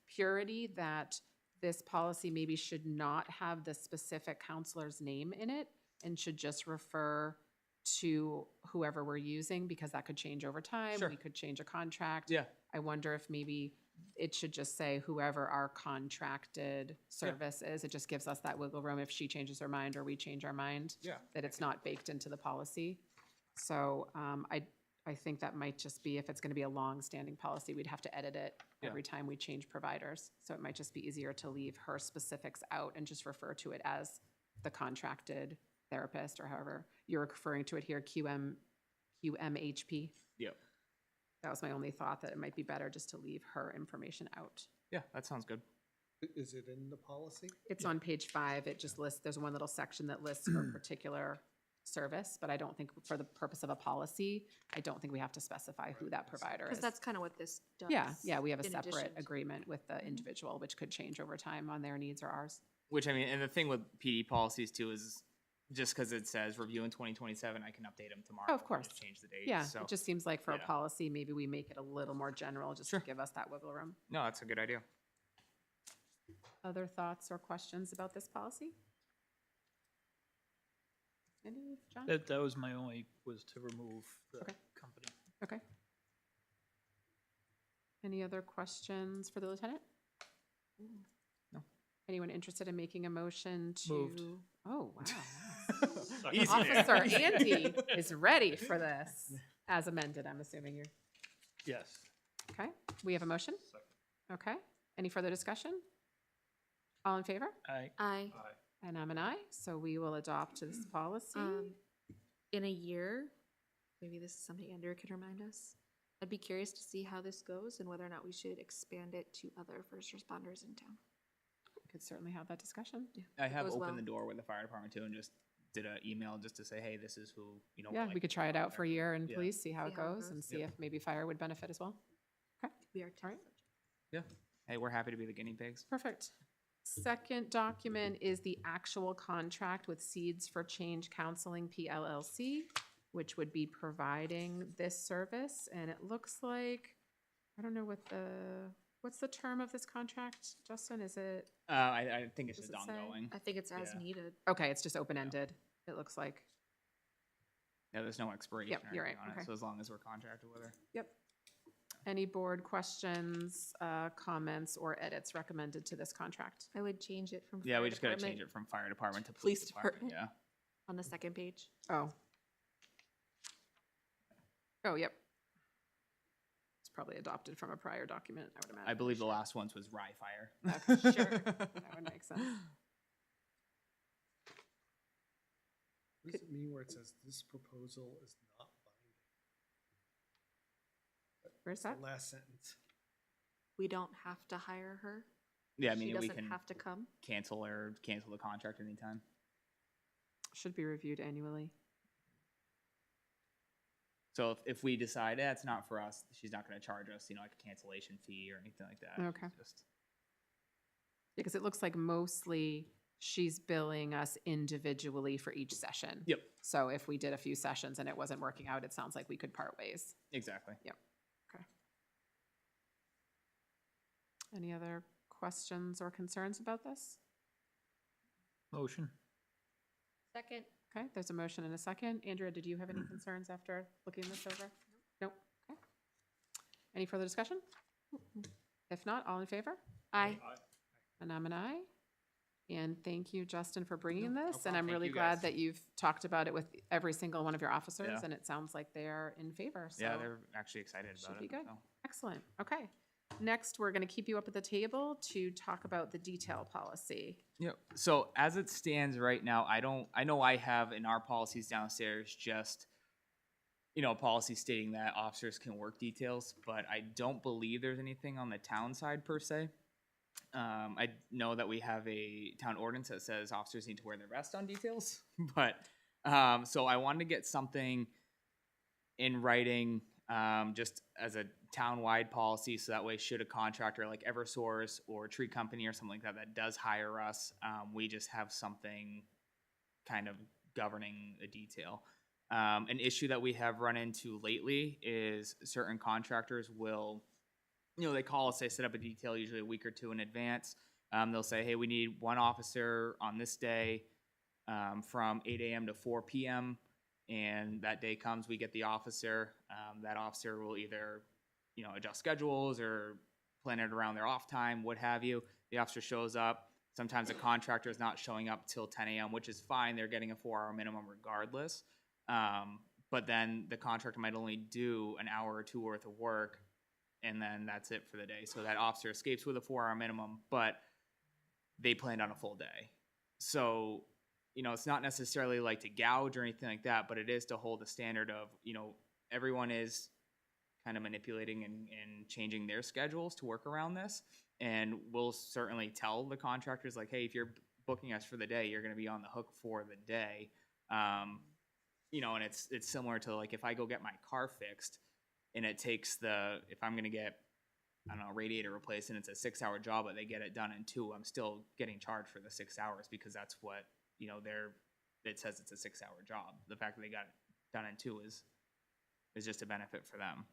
A: purity that this policy maybe should not have the specific counselor's name in it and should just refer to whoever we're using, because that could change over time?
J: Sure.
A: We could change a contract.
J: Yeah.
A: I wonder if maybe it should just say whoever our contracted service is. It just gives us that wiggle room if she changes her mind or we change our mind.
J: Yeah.
A: That it's not baked into the policy. So I think that might just be, if it's going to be a long-standing policy, we'd have to edit it
J: Yeah.
A: every time we change providers. So it might just be easier to leave her specifics out and just refer to it as the contracted therapist, or however you're referring to it here, QMHP.
J: Yep.
A: That was my only thought, that it might be better just to leave her information out.
J: Yeah, that sounds good.
I: Is it in the policy?
A: It's on page 5. It just lists, there's one little section that lists her particular service, but I don't think for the purpose of a policy, I don't think we have to specify who that provider is.
B: Because that's kind of what this does.
A: Yeah, we have a
B: in
A: separate
B: addition to-
A: agreement with the individual, which could change over time on their needs or ours.
J: Which, I mean, and the thing with PD policies too is just because it says review in 2027, I can update them tomorrow.
A: Oh, of
J: and
A: course.
J: just change the date.
A: Yeah,
J: So,
A: it just seems like for a
J: yeah.
A: policy, maybe we make it a little more general, just to
J: Sure.
A: give us that wiggle room.
J: no, that's a good idea.
A: Other thoughts or questions about this policy? Any, John?
K: That was my only, was to remove the
A: Okay.
K: company.
A: Okay. Any other questions for the lieutenant?
J: No.
A: Anyone interested in making a motion to?
K: Moved.
A: Oh, wow.
J: Easy there.
A: Officer Andy is ready for this as amended, I'm assuming you're,
K: Yes.
A: okay? We have a motion? Okay. Any further discussion? All in favor?
B: Aye.
A: And I'm an aye, so we will adopt this policy.
B: In a year, maybe this is something Andrea can remind us. I'd be curious to see how this goes and whether or not we should expand it to other first responders in town.
A: We could certainly have that discussion.
J: I have
B: goes
J: opened
B: well.
J: the door with the fire department too, and just did an email just to say, hey, this is who, you know.
A: Yeah,
J: like
A: we could try it out for a year and
J: Yeah.
A: police, see how it
B: See how it
A: goes and
B: goes.
A: see if maybe fire would benefit as well.
B: We are
A: All right.
J: Hey, we're happy to be the guinea pigs.
A: Perfect. Second document is the actual contract with Seeds for Change Counseling PLLC, which would be providing this service. And it looks like, I don't know what's the term of this contract, Justin? Is it,
J: I think it's
A: Does
J: just
A: it say?
J: ongoing.
B: I think it's as
J: Yeah.
B: needed.
A: okay, it's just open-ended, it looks like.
J: Yeah, there's no expiration
A: Yep,
J: or
A: you're
J: anything
A: right,
J: on
A: okay.
J: it, so as long as we're contracted with her.
A: Yep. Any board questions, comments, or edits recommended to this contract?
B: I would change it from.
J: Yeah,
B: fire
J: we just gotta
B: department
J: change it from fire department to
B: Police
J: police department,
B: department.
J: yeah.
B: On the second page.
A: Oh. Oh, yep. It's probably adopted from a prior document, I would imagine.
J: I believe the last ones was rye fire.
A: Okay, sure. That would make sense.
I: What does it mean where it says this proposal is not binding?
A: Where's that?
I: The last sentence.
B: We don't have to hire her.
J: Yeah, I
B: She
J: mean, we
B: doesn't
J: can
B: have to come.
J: cancel the contract anytime.
A: Should be reviewed annually.
J: So if we decide, it's not for us, she's not gonna charge us, you know, like a cancellation fee or anything like that.
A: Okay.
J: She's just-
A: Because it looks like mostly she's billing us individually for each session.
J: Yep,
A: So if we did a few sessions and it wasn't working out, it sounds like we could part ways.
J: exactly.
A: Any other questions or concerns about this?
K: Motion.
B: Second.
A: Okay, there's a motion and a second. Andrea, did you have any concerns after looking this over? Nope. Okay. Any further discussion? If not, all in favor?
B: Aye.
A: And I'm an aye. And thank you, Justin, for bringing this. And
J: problem.
A: I'm
J: Thank
A: really
J: you,
A: glad
J: guys.
A: that you've talked about it with every single one of your officers,
J: Yeah.
A: and it sounds like they're in favor, so.
J: Yeah, they're actually excited
A: Should
J: about
A: be
J: it.
A: good.
J: so.
A: Excellent, okay. Next, we're gonna keep you up at the table to talk about the detail policy.
J: Yep. So as it stands right now, I know I have in our policies downstairs just, you know, a policy stating that officers can work details, but I don't believe there's anything on the town side per se. I know that we have a town ordinance that says officers need to wear their vest on details, but, so I wanted to get something in writing, just as a town-wide policy, so that way should a contractor like Eversource or Tree Company or something like that that does hire us, we just have something kind of governing a detail. An issue that we have run into lately is certain contractors will, you know, they call us, they set up a detail usually a week or two in advance. They'll say, hey, we need one officer on this day from 8 a.m. to 4 p.m. And that day comes, we get the officer. That officer will either, you know, adjust schedules or plan it around their off time, what have you. The officer shows up. Sometimes the contractor is not showing up till 10 a.m., which is fine. They're getting a 4-hour minimum regardless. But then the contractor might only do an hour or two worth of work, and then that's it for the day. So that officer escapes with a 4-hour minimum, but they planned on a full day. So, you know, it's not necessarily like to gouge or anything like that, but it is to hold a standard of, you know, everyone is kind of manipulating and changing their schedules to work around this. And we'll certainly tell the contractors, like, hey, if you're booking us for the day, you're going to be on the hook for the day. You know, and it's similar to like if I go get my car fixed and it takes if I'm going to get, I don't know, radiator replaced and it's a 6-hour job, but they get it done in 2, I'm still getting charged for the 6 hours because that's what, you know, it says it's a 6-hour job. The fact that they got it done in 2 is just a benefit for them.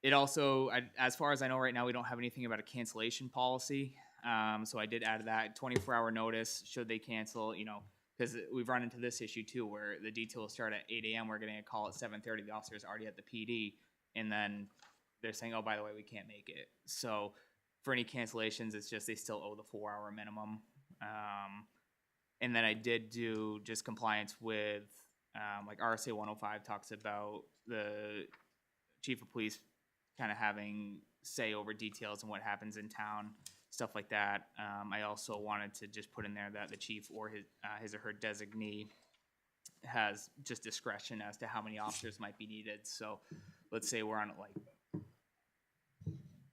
J: It also, as far as I know right now, we don't have anything about a cancellation policy. So I did add that 24-hour notice should they cancel, you know, because we've run into this issue too, where the detail will start at 8 a.m. We're getting a call at 7:30. The officer's already at the PD, and then they're saying, "Oh, by the way, we can't make it." So for any cancellations, it's just they still owe the 4-hour minimum. And then I did do just compliance with, like RSA 105 talks about the chief of police kind of having say over details and what happens in town, stuff like that. I also wanted to just put in there that the chief or his or her designee has just discretion as to how many officers might be needed. So let's say we're on like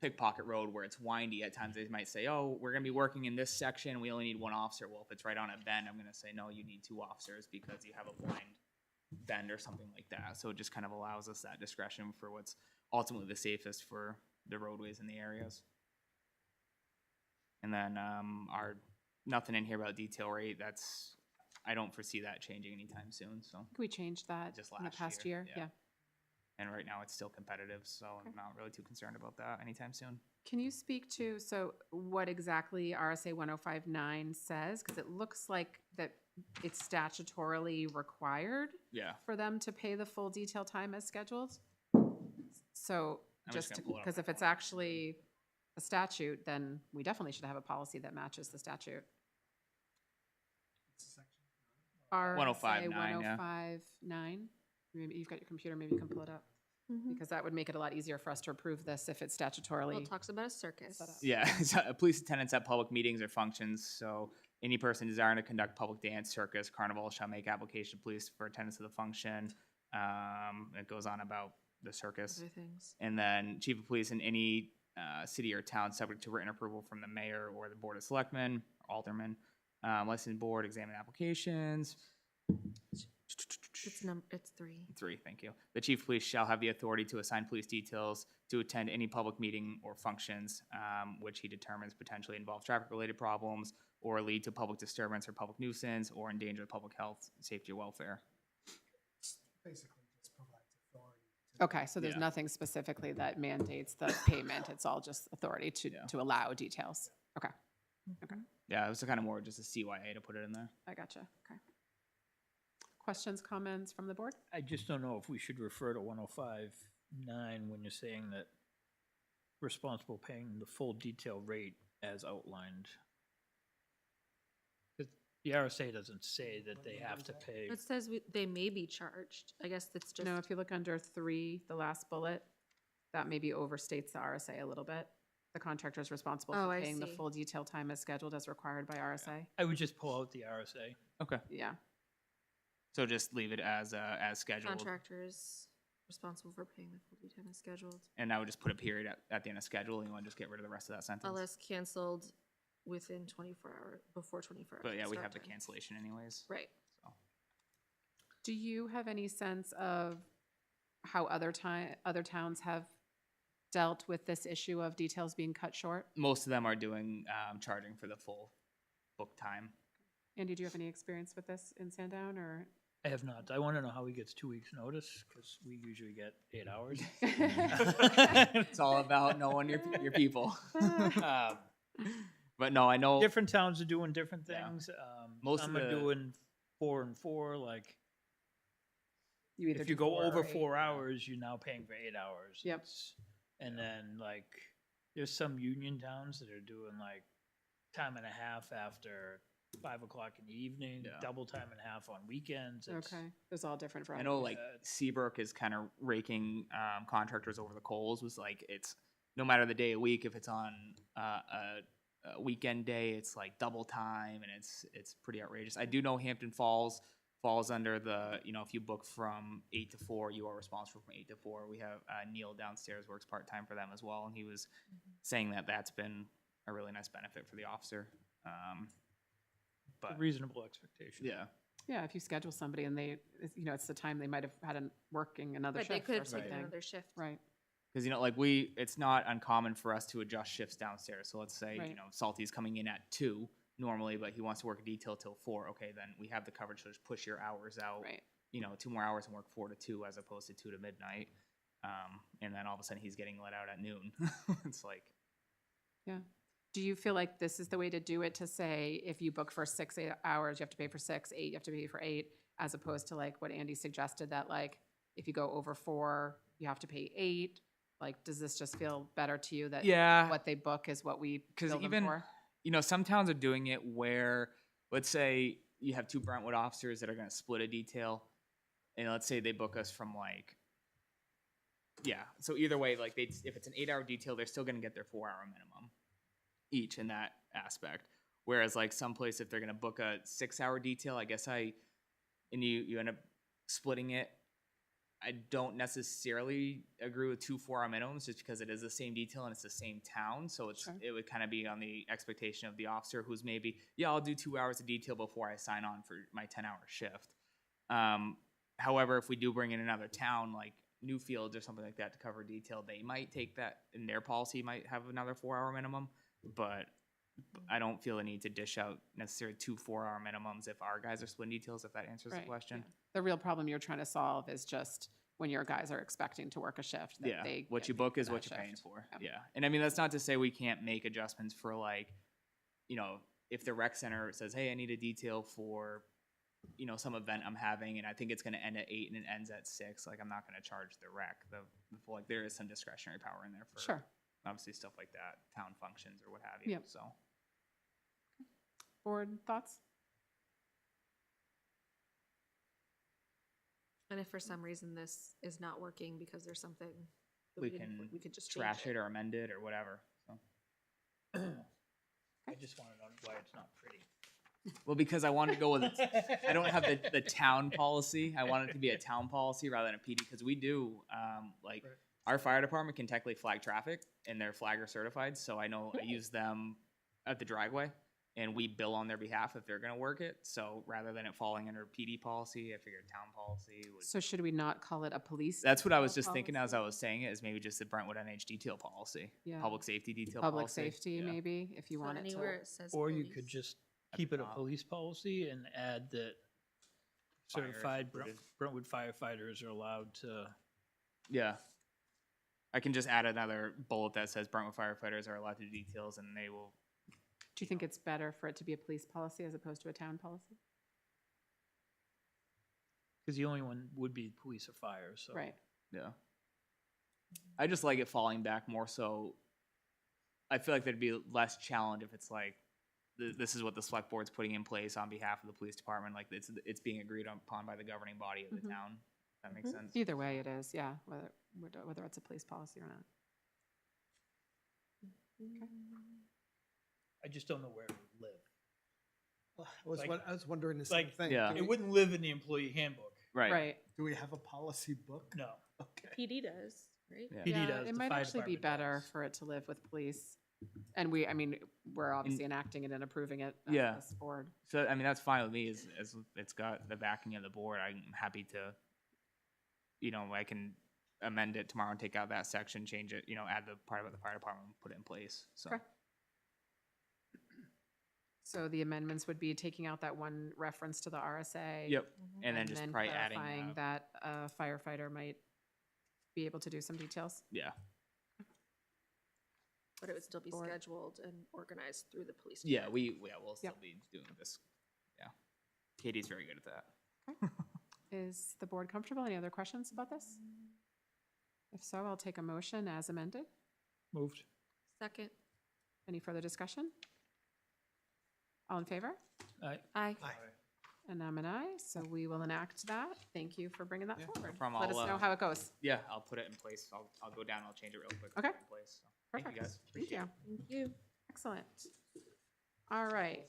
J: Pickpocket Road where it's windy. At times they might say, oh, we're going to be working in this section. We only need one officer. Well, if it's right on a bend, I'm going to say, no, you need 2 officers because you have a blind bend or something like that. So it just kind of allows us that discretion for what's ultimately the safest for the roadways in the areas. And then nothing in here about detail rate. I don't foresee that changing anytime soon. So
A: Can we change that
J: Just
A: in the
J: last
A: past
J: year,
A: year?
J: yeah.
A: Yeah.
J: and right now it's still competitive, so I'm not really too concerned about that anytime soon.
A: Can you speak to, so what exactly RSA 1059 says? Because it looks like that it's statutorily required
J: Yeah.
A: for them to pay the full detail time as scheduled. So
J: I'm just
A: just
J: gonna pull it up
A: because
J: on
A: if
J: my
A: it's
J: phone.
A: actually a statute, then we definitely should have a policy that matches the statute. RSA
J: 1059, yeah.
A: 1059. Maybe you've got your computer, maybe you can pull it up. Because that would make it a lot easier for us to approve this if it's
B: Well,
A: statutorily.
B: it talks about a circus.
A: set up.
J: Yeah, so, police attendants at public meetings or functions. So any person desiring to conduct public dance, circus, carnival shall make application to police for attendance to the function. It goes on about the circus.
B: Other things.
J: And then chief of police in any city or town subject to written approval from the mayor or the board of selectmen, or aldermen, licensing board, examine applications.
B: It's 3.
J: 3, thank you. The chief of police shall have the authority to assign police details to attend any public meeting or functions which he determines potentially involve traffic-related problems or lead to public disturbance or public nuisance or endanger public health, safety, or welfare.
I: Basically, just provides authority.
A: Okay, so there's
J: Yeah.
A: nothing specifically that mandates the payment. It's all just authority
J: Yeah.
A: to allow details. Okay,
J: Yeah, it was kind of more just a CYA to put it in there.
A: I gotcha. Okay. Questions, comments from the board?
K: I just don't know if we should refer to 105.9 when you're saying that responsible paying the full detail rate as outlined. 'Cause the RSA doesn't say that they have to pay.
B: It says they may be charged. I guess that's just.
A: No, if you look under 3, the last bullet, that maybe overstates the RSA a little bit. The contractor is responsible
B: Oh,
A: for
B: I
A: paying the
B: see.
A: full detail time as scheduled as required by RSA.
K: I would just pull out the RSA.
J: Okay.
A: Yeah,
J: So just leave it as scheduled.
B: Contractors responsible for paying the full due time as scheduled,
J: And I would just put a period at the end of schedule, and you want to just get rid of the rest of that sentence.
B: unless canceled within 24 hours, before 24 hours.
J: But yeah,
B: of
J: we
B: start
J: have the
B: time.
J: cancellation anyways.
B: Right.
J: So.
A: do you have any sense of how other towns have dealt with this issue of details being cut short?
J: Most of them are doing charging for the full book time.
A: Andy, do you have any experience with this in Sandown, or?
K: I have not. I want to know how he gets 2 weeks' notice, because we usually get 8 hours.
J: It's all about knowing your people. But no, I know
K: Different towns are doing different
J: Yeah.
K: things.
J: Most
K: Some
J: of
K: are
J: the-
K: doing 4 and 4, like,
A: You either
K: if
A: do
K: you go
A: 4 or
K: over
A: 8.
K: 4 hours, you're now paying for 8 hours.
A: Yep.
K: And then, like, there's some union towns that are doing, like, time and a half after 5 o'clock in the evening,
J: Yeah.
K: double time and a half on weekends. It's-
A: Okay, there's all different
J: I
A: varieties.
J: know like Seabrook is kind of raking contractors over the coals. Was like it's no matter the day of week, if it's on a weekend day, it's like double time, and it's pretty outrageous. I do know Hampton Falls falls under the if you book from 8 to 4, you are responsible from 8 to 4. We have Neil downstairs works part time for them as well, and he was saying that that's been a really nice benefit for the officer. But
K: reasonable expectation.
J: yeah.
A: Yeah, if you schedule somebody and it's the time they might have had working another
B: But they
A: shift
B: could
A: or
B: have taken
A: something.
B: another shift.
A: Right,
J: Because it's not uncommon for us to adjust shifts downstairs. So let's say
A: Right.
J: Salty's coming in at 2 normally, but he wants to work a detail till 4. Okay, then we have the coverage to just push your hours out.
A: right.
J: 2 more hours and work 4 to 2 as opposed to 2 to midnight. And then all of a sudden he's getting let out at noon. It's like
A: Do you feel like this is the way to do it, to say if you book for 6 hours, you have to pay for 6, 8, you have to pay for 8, as opposed to like what Andy suggested, that like if you go over 4, you have to pay 8? Like, does this just feel better to you that what they book is what we
J: because
A: bill them
J: even
A: for?
J: some towns are doing it where let's say you have 2 Brentwood officers that are gonna split a detail, and let's say they book us from like, yeah, so either way, like if it's an 8-hour detail, they're still gonna get their 4-hour minimum each in that aspect. Whereas like someplace, if they're gonna book a 6-hour detail, I guess and you end up splitting it. I don't necessarily agree with 2 4-hour minimums just because it is the same detail and it's the same town. So
A: Sure.
J: it would kind of be on the expectation of the officer who's maybe, yeah, I'll do 2 hours of detail before I sign on for my 10-hour shift. However, if we do bring in another town like Newfields or something like that to cover detail, they might take that in their policy, might have another 4-hour minimum, but I don't feel the need to dish out necessarily 2 4-hour minimums if our guys are splitting details, if that answers the
A: Right,
J: question.
A: yeah. The real problem you're trying to solve is just when your guys are expecting to work a shift, that
J: Yeah,
A: they
J: what
A: get
J: you
A: paid
J: book
A: for
J: is
A: that
J: what you're paying
A: shift.
J: for.
A: Yeah.
J: Yeah. And I mean, that's not to say we can't make adjustments for like, if the rec center says, hey, I need a detail for, some event I'm having and I think it's going to end at 8 and it ends at 6. Like, I'm not going to charge the rec. Like, there is some discretionary power in there for
A: Sure.
J: obviously stuff like that, town functions or what have you.
A: Yep.
J: So,
A: Board thoughts?
B: And if for some reason this is not working because there's something that
J: we
B: didn't-
J: can
B: we could just
J: trash
B: change
J: it or amend it or whatever. So.
K: I just want to know why it's not pretty.
J: Well, because I wanted to go with I don't have the town policy. I want it to be a town policy rather than a PD because we do our fire department can technically flag traffic and they're flagger certified. So I know I use them at the dragway and we bill on their behalf if they're going to work it. So rather than it falling under PD policy, I figured town policy would.
A: So should we not call it a police?
J: That's what I was
A: detail
J: just thinking as I
A: policy?
J: was saying it is maybe just the Brentwood NH detail policy,
A: Yeah.
J: public safety detail
A: Public
J: policy.
A: safety,
J: Yeah.
A: maybe, if you
B: So
A: want it
B: anywhere
A: to.
B: it says
K: Or you
B: police.
K: could just
J: At
K: keep
J: the
K: it a
J: top.
K: police policy and add that
J: Fire
K: certified
J: included.
K: Brentwood firefighters are allowed to.
J: Yeah. I can just add another bullet that says Brentwood firefighters are allowed to do details and they will.
A: Do you think it's better for it to be a police policy as opposed to a town policy?
K: Because the only one would be police or fire, so.
A: Right.
J: Yeah. I just like it falling back more so. I feel like there'd be less challenge if it's like, this is what the select board's putting in place on behalf of the police department. Like it's being agreed upon by the governing body of the
A: Mhm.
J: town. That makes sense.
A: Either way it is, yeah, whether it's a police policy or not.
K: I just don't know where it would live.
I: I was wondering the same
K: like,
I: thing.
J: yeah.
I: Do
K: It
I: we-
K: wouldn't live in the employee handbook.
J: Right.
A: Right.
I: Do we have a policy book?
K: No.
I: Okay.
B: PD does, right?
J: Yeah.
K: PD
A: Yeah,
K: does,
A: it
K: the
A: might
K: fire
A: actually be
K: department
A: better
K: does.
A: for it to live with police. And we're obviously enacting it and approving it as
J: Yeah.
A: this board.
J: So, I mean, that's fine with me as it's got the backing of the board. I'm happy to, I can amend it tomorrow and take out that section, change it, add the part about the fire department and put it in place. So,
A: Okay. So the amendments would be taking out that one reference to the RSA.
J: yep. And then just probably adding,
A: clarifying that a firefighter might be able to do some details.
J: yeah.
B: But it would still be
A: Board.
B: scheduled and organized through the police.
J: Yeah,
B: department.
J: we'll still
A: Yep.
J: be doing this. Yeah. Katie's very good at that.
A: Is the board comfortable? Any other questions about this? If so, I'll take a motion as amended.
K: Moved.
B: Second.
A: Any further discussion? All in favor?
K: Aye.
B: Aye.
A: And I'm an aye, so we will enact that. Thank you for bringing that forward.
J: problem.
A: Let us
J: I'll,
A: know how it goes.
J: Yeah, I'll put it in place. I'll go down, I'll change it real quick.
A: Okay.
J: Put it in place. So, thank you
A: Perfect.
J: guys.
A: Thank
J: Appreciate
A: you.
J: it.
B: Thank you.
A: Excellent. All right.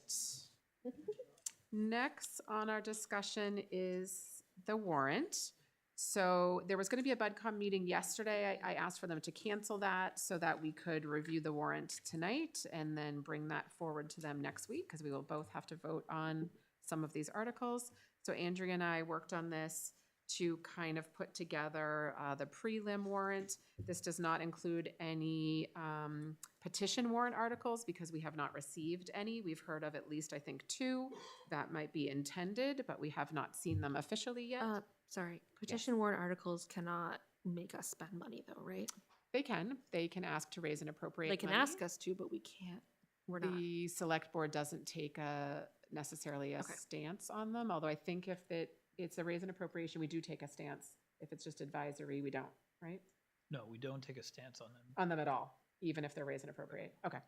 A: Next on our discussion is the warrant. So there was going to be a BudCom meeting yesterday. I asked for them to cancel that so that we could review the warrant tonight and then bring that forward to them next week because we will both have to vote on some of these articles. So Andrea and I worked on this to kind of put together the prelim warrant. This does not include any petition warrant articles because we have not received any. We've heard of at least, I think, 2 that might be intended, but we have not seen them officially yet.
B: Sorry, petition warrant articles cannot make us spend money though, right?
A: They can ask to raise and appropriate
B: They can
A: money.
B: ask us to, but we can't. We're not.
A: The select board doesn't take necessarily a
B: Okay.
A: stance on them, although I think if it's a raise and appropriation, we do take a stance. If it's just advisory, we don't, right?
K: No, we don't take a stance on them.
A: On them at all, even if they're raise and appropriate. Okay.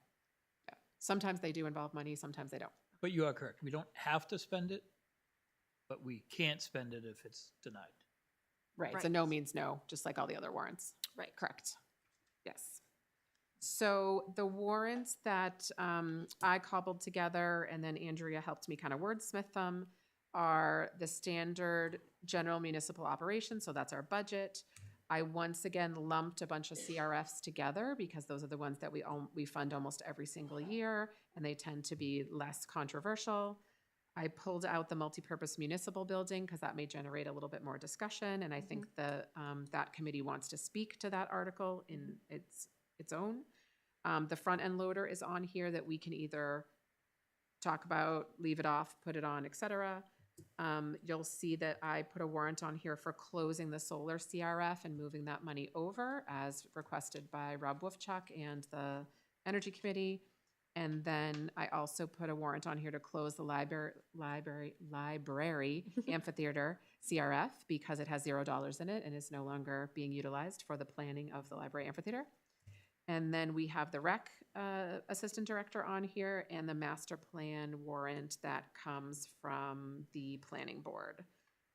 A: Yeah. Sometimes they do involve money, sometimes they don't.
K: But you are correct. We don't have to spend it, but we can't spend it if it's denied.
A: Right, so
B: Right.
A: no means no, just like all the other warrants.
B: Right.
A: Correct. Yes. So the warrants that I cobbled together and then Andrea helped me kind of wordsmith them are the standard general municipal operations, so that's our budget. I once again lumped a bunch of CRFs together because those are the ones that we fund almost every single year, and they tend to be less controversial. I pulled out the multipurpose municipal building because that may generate a little bit more discussion, and I think that committee wants to speak to that article in its own. The front end loader is on here that we can either talk about, leave it off, put it on, etc. You'll see that I put a warrant on here for closing the solar CRF and moving that money over as requested by Rob Wolfchuk and the Energy Committee. And then I also put a warrant on here to close the library amphitheater CRF because it has $0 in it and is no longer being utilized for the planning of the library amphitheater. And then we have the rec assistant director on here and the master plan warrant that comes from the planning board.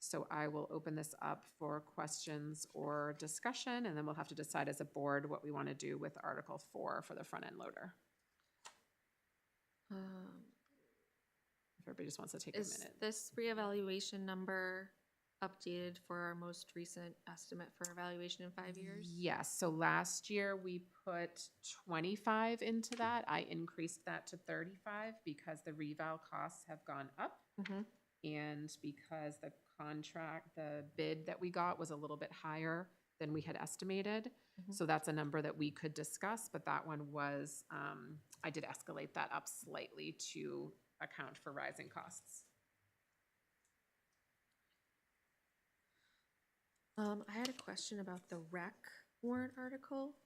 A: So I will open this up for questions or discussion, and then we'll have to decide as a board what we want to do with Article 4 for the front end loader. If everybody just wants to take a
B: Is
A: minute.
B: this reevaluation number updated for our most recent estimate for evaluation in 5 years?
A: Yes, so last year we put 25 into that. I increased that to 35 because the reval costs have gone up.
B: Mhm.
A: And because the bid that we got was a little bit higher than we had estimated. So that's a number that we could discuss, but that one was, I did escalate that up slightly to account for rising costs.
B: I had a question about the rec warrant article.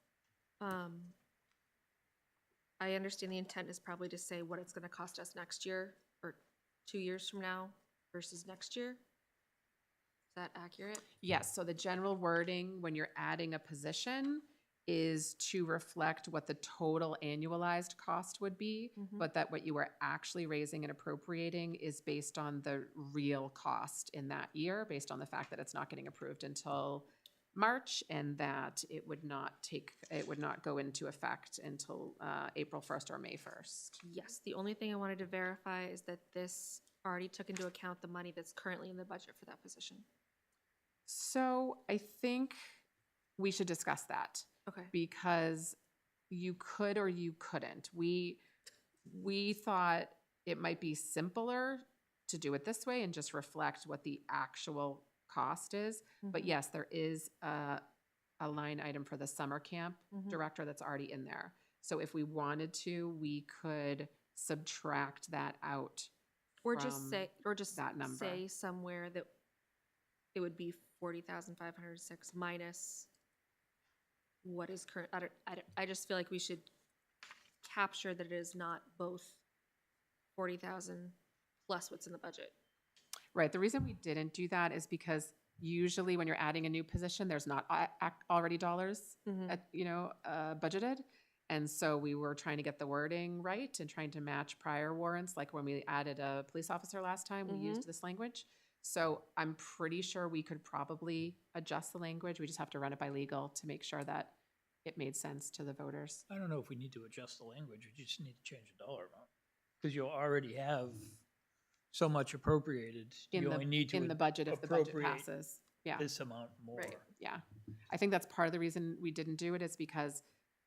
B: I understand the intent is probably to say what it's gonna cost us next year or 2 years from now versus next year. Is that accurate?
A: Yes, so the general wording, when you're adding a position, is to reflect what the total annualized cost would be, but that what you are actually raising and appropriating is based on the real cost in that year, based on the fact that it's not getting approved until March, and that it would not go into effect until April 1st or May 1st.
B: Yes, the only thing I wanted to verify is that this already took into account the money that's currently in the budget for that position.
A: So I think we should discuss that.
B: Okay.
A: Because you could or you couldn't. We thought it might be simpler to do it this way and just reflect what the actual cost is. But yes, there is a line item for the summer camp director that's already in there. So if we wanted to, we could subtract that out.
B: Or just say,
A: that number.
B: say somewhere that it would be 40,506 minus what is current. I just feel like we should capture that it is not both 40,000 plus what's in the budget.
A: Right. The reason we didn't do that is because usually when you're adding a new position, there's not already dollars, budgeted. And so we were trying to get the wording right and trying to match prior warrants. Like when we added a police officer last time, we used this language. So I'm pretty sure we could probably adjust the language. We just have to run it by legal to make sure that it made sense to the voters.
K: I don't know if we need to adjust the language, we just need to change the dollar amount. Because you'll already have so much appropriated, you only need to
A: in the budget if the budget
K: appropriate
A: passes. Yeah.
K: this amount more.
A: Right. Yeah. I think that's part of the reason we didn't do it is because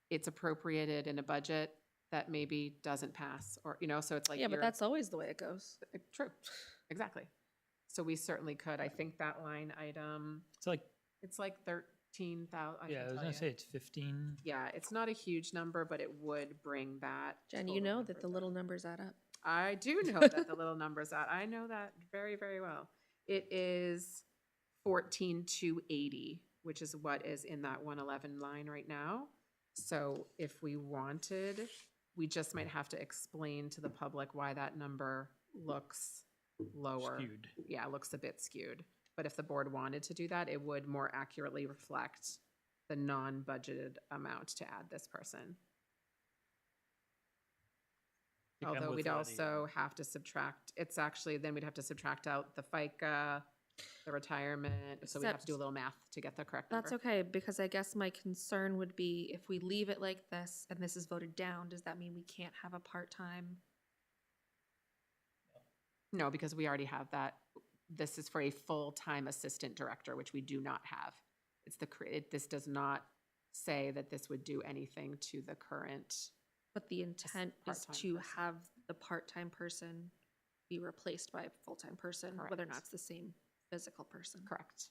A: it's appropriated in a budget that maybe doesn't pass or, so it's like.
B: Yeah, but that's always the way it goes.
A: True. Exactly. So we certainly could. I think that line item,
K: It's like,
A: it's like 13,000.
K: yeah, I was gonna say it's 15.
A: Yeah, it's not a huge number, but it would bring that.
B: Jen, you
A: total
B: know
A: number
B: that the
A: down.
B: little numbers add up.
A: I do know that the little numbers out. I know that very, very well. It is 14,280, which is what is in that 111 line right now. So if we wanted, we just might have to explain to the public why that number looks lower.
K: Skewed.
A: Yeah, it looks a bit skewed. But if the board wanted to do that, it would more accurately reflect the non-budgeted amount to add this person.
K: Think I'm
A: Although
K: with
A: we'd
K: Addie.
A: also have to subtract, it's actually, then we'd have to subtract out the FICA, the retirement, so we'd have to do a
B: Except-
A: little math to get the correct number.
B: That's okay, because I guess my concern would be if we leave it like this and this is voted down, does that mean we can't have a part-time?
A: No, because we already have that. This is for a full-time assistant director, which we do not have. It's this does not say that this would do anything to the current.
B: But the intent is
A: part-time
B: to
A: person.
B: have the part-time person be replaced by a full-time person, whether or
A: Correct.
B: not it's the same physical person.
A: Correct.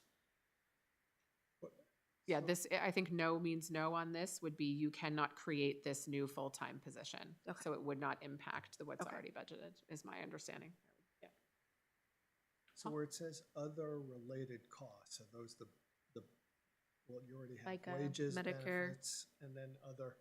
A: Yeah, this, I think no means no on this would be you cannot create this new full-time position.
B: Okay.
A: So it would not impact what's
B: Okay.
A: already budgeted, is my understanding. Yeah.
I: So where it says other related costs, are those well, you already
B: FICA,
I: have wages,
B: Medicare.
I: benefits, and then other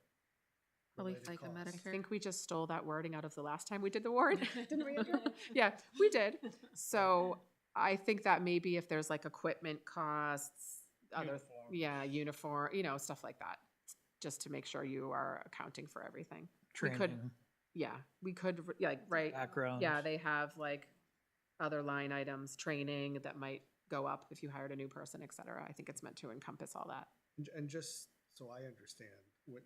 B: Probably
I: related
B: FICA,
I: costs?
A: I
B: Medicare.
A: think we just stole that wording out of the last time we did the warrant, didn't we, Andrew? Yeah, we did. So I think that maybe if there's like equipment costs, other, uniform, stuff like that, just to make sure you are accounting for everything. We could,
K: Training,
A: we could, like, right,
K: background.
A: yeah, they have like other line items, training that might go up if you hired a new person, et cetera. I think it's meant to encompass all that.
I: And just so I understand, when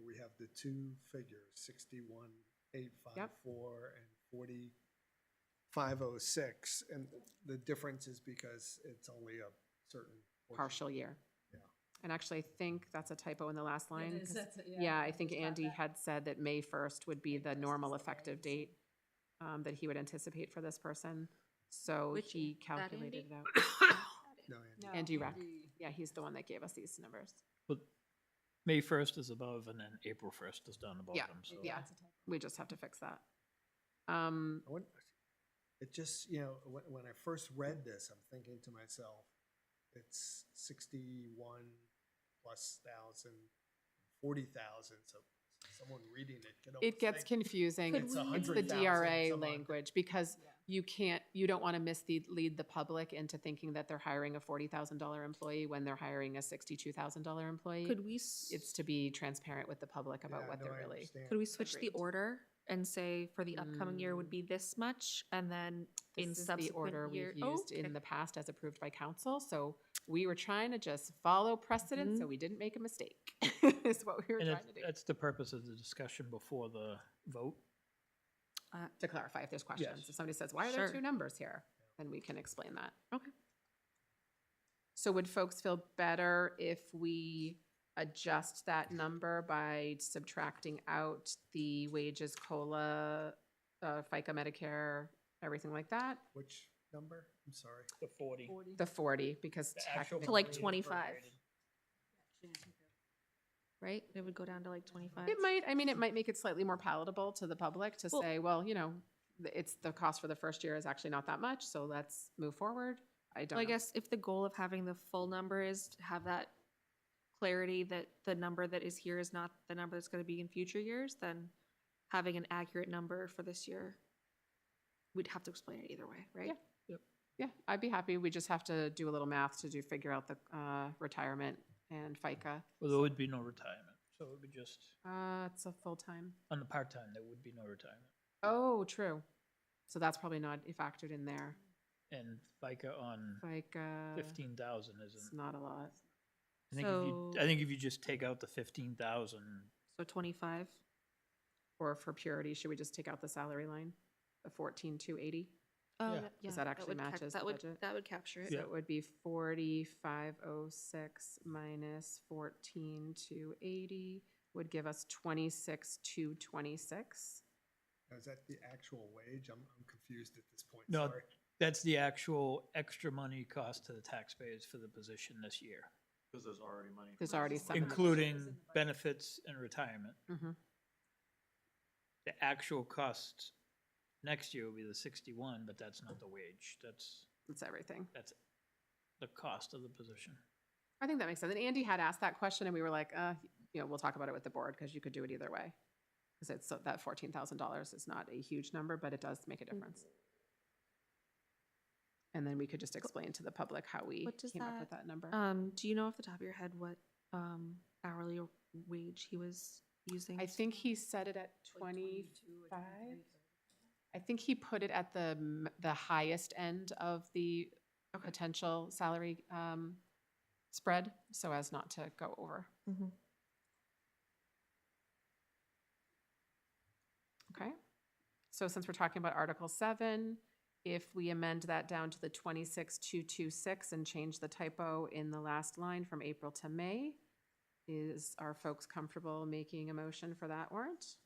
I: we have the two figures, 61,854 and 40,506, and the difference is because it's only a certain portion.
A: Partial year.
I: Yeah.
A: And actually, I think that's a typo in the last line.
L: It is,
A: 'cause-
L: that's it,
A: Yeah, I think
L: just got
A: Andy
L: that.
A: had said that May 1st would be the
L: May 1st
A: normal
L: is the
A: effective
L: May, so-
A: date that he would anticipate for this person. So
B: Which-
A: he
B: that
A: calculated
B: Andy?
A: it out.
I: No, Andy.
L: No,
A: Andy Rack.
L: Andy.
A: Yeah, he's the one that gave us these numbers.
K: But May 1st is above, and then April 1st is down the
A: Yeah,
K: bottom, so.
A: yeah. We just have to fix that.
I: It just, when I first read this, I'm thinking to myself, it's 61 plus thousand, 40,000, so someone reading it could almost
A: It gets
I: think
A: confusing.
B: Could
A: It's
B: we-
A: it's the
I: 100,000
A: DRA
I: some odd.
A: language because you don't want to mislead the public into thinking that they're hiring a $40,000 employee when they're hiring a $62,000 employee.
B: Could we,
A: It's to be transparent with the public about
I: Yeah,
A: what
I: no,
A: they're
I: I
A: really.
I: understand.
B: could we switch the
A: Agreed.
B: order and say for the upcoming year would be this much, and then in
A: This is the order
B: subsequent year?
A: we've used
B: okay.
A: in the past as approved by council, so we were trying to just follow precedent so we didn't make a mistake, is what we were
K: And
A: trying to do.
K: that's the purpose of the discussion before the vote.
A: To clarify if there's questions.
K: Yes.
A: If somebody says, why are there
B: Sure.
A: two numbers here? Then we can explain that.
B: Okay.
A: So would folks feel better if we adjust that number by subtracting out the wages, COLA, FICA, Medicare, everything like that?
I: Which number? I'm sorry.
K: The 40.
A: The 40, because
K: The actual
B: To like
A: technically,
B: 25, right? It would go down to like 25.
A: it might make it slightly more palatable to the public to
B: Well-
A: say, well, it's the cost for the first year is actually not that much, so let's move forward. I don't
B: Well, I
A: know.
B: guess if the goal of having the full number is to have that clarity that the number that is here is not the number that's gonna be in future years, then having an accurate number for this year, we'd have to explain it either way, right?
A: Yeah. Yeah, I'd be happy. We just have to do a little math to figure out the retirement and FICA.
K: Well, there would be no retirement, so it would be just,
A: It's a full-time.
K: on the part-time, there would be no retirement.
A: Oh, true. So that's probably not factored in there.
K: And FICA on
A: FICA,
K: 15,000
A: it's
K: isn't.
A: not a lot.
K: I think if you just take out the 15,000,
B: So 25,
A: Or for purity, should we just take out the salary line? The 14,280?
B: oh,
K: Yeah.
B: that- yeah.
A: Because that actually
B: would cap-
A: matches the
B: that would-
A: budget.
B: That would capture it.
A: So it would be 45,006 minus 14,280 would give us 26,226.
I: Now, is that the actual wage? I'm confused at this point,
K: No,
I: sorry.
K: that's the actual extra money cost to the taxpayers for the position this year,
C: Because there's already money.
A: There's already some.
K: including benefits and retirement.
A: Mhm.
K: The actual cost next year will be the 61, but that's not the wage. That's
A: It's everything.
K: the cost of the position.
A: I think that makes sense. And Andy had asked that question and we were like, we'll talk about it with the board because you could do it either way. Because it's, that $14,000 is not a huge number, but it does make a difference. And then we could just explain to the public how we
B: What does
A: came up with that number.
B: Do you know off the top of your head what hourly wage he was using?
A: I think he set it at 25. I think he put it at the highest end of the potential salary spread, so as not to go over.
B: Mhm.
A: Okay, so since we're talking about Article 7, if we amend that down to the 26,226 and change the typo in the last line from April to May, are folks comfortable making a motion for that warrant?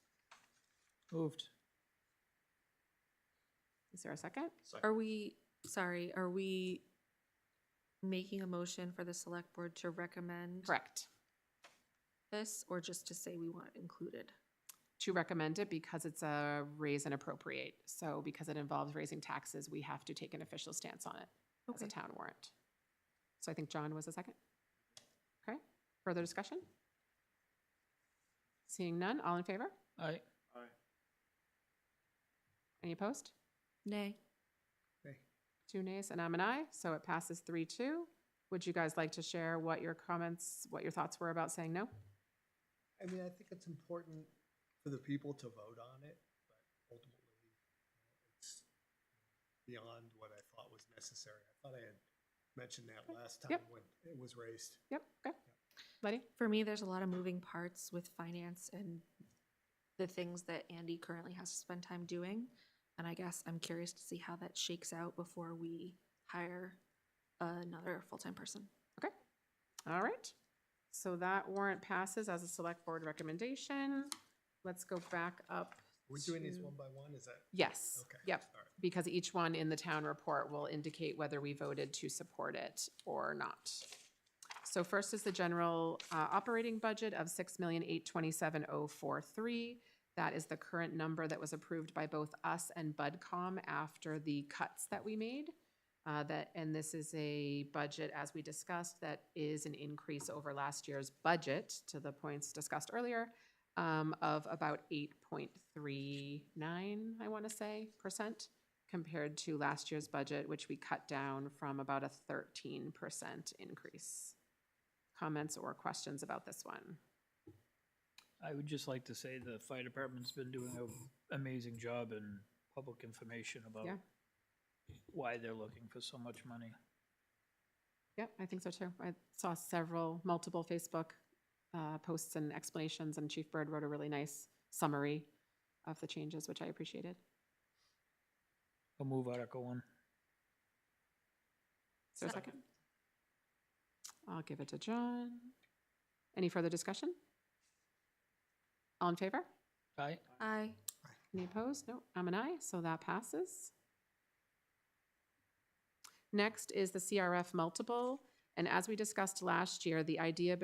K: Moved.
A: Is there a second?
B: Are we making a motion for the select board to recommend
A: Correct.
B: this, or just to say we want it included?
A: To recommend it because it's a raise and appropriate. So because it involves raising taxes, we have to take an official stance on it as a
B: Okay.
A: town warrant. So I think John was a second. Okay, further discussion? Seeing none, all in favor?
K: Aye.
A: Any opposed?
B: Nay.
A: 2 nays, and I'm an aye, so it passes 3-2. Would you guys like to share what your comments, what your thoughts were about saying no?
I: I mean, I think it's important for the people to vote on it, but ultimately, it's beyond what I thought was necessary. I thought I had mentioned that last time
A: Yep.
I: when it was raised.
A: Yep, okay. Letty?
B: For me, there's a lot of moving parts with finance and the things that Andy currently has to spend time doing. And I guess I'm curious to see how that shakes out before we hire another full-time person.
A: Okay, all right. So that warrant passes as a select board recommendation. Let's go back up.
I: We're doing these
A: to-
I: one by one, is that?
A: Yes,
I: Okay.
A: yep,
I: All right.
A: because each one in the town report will indicate whether we voted to support it or not. So first is the general operating budget of $6,827,043. That is the current number that was approved by both us and BudCom after the cuts that we made. And this is a budget, as we discussed, that is an increase over last year's budget, to the points discussed earlier, of about 8.39, I want to say, %, compared to last year's budget, which we cut down from about a 13% increase. Comments or questions about this one?
K: I would just like to say the fire department's been doing an amazing job in public information about
A: Yeah.
K: why they're looking for so much money.
A: Yep, I think so too. I saw multiple Facebook posts and explanations, and Chief Bird wrote a really nice summary of the changes, which I appreciated.
K: I'll move Article 1.
A: Is there a second? I'll give it to John. Any further discussion? All in favor?
K: Aye.
B: Aye.
A: Any opposed? No, I'm an aye, so that passes. Next is the CRF multiple, and as we discussed last year, the idea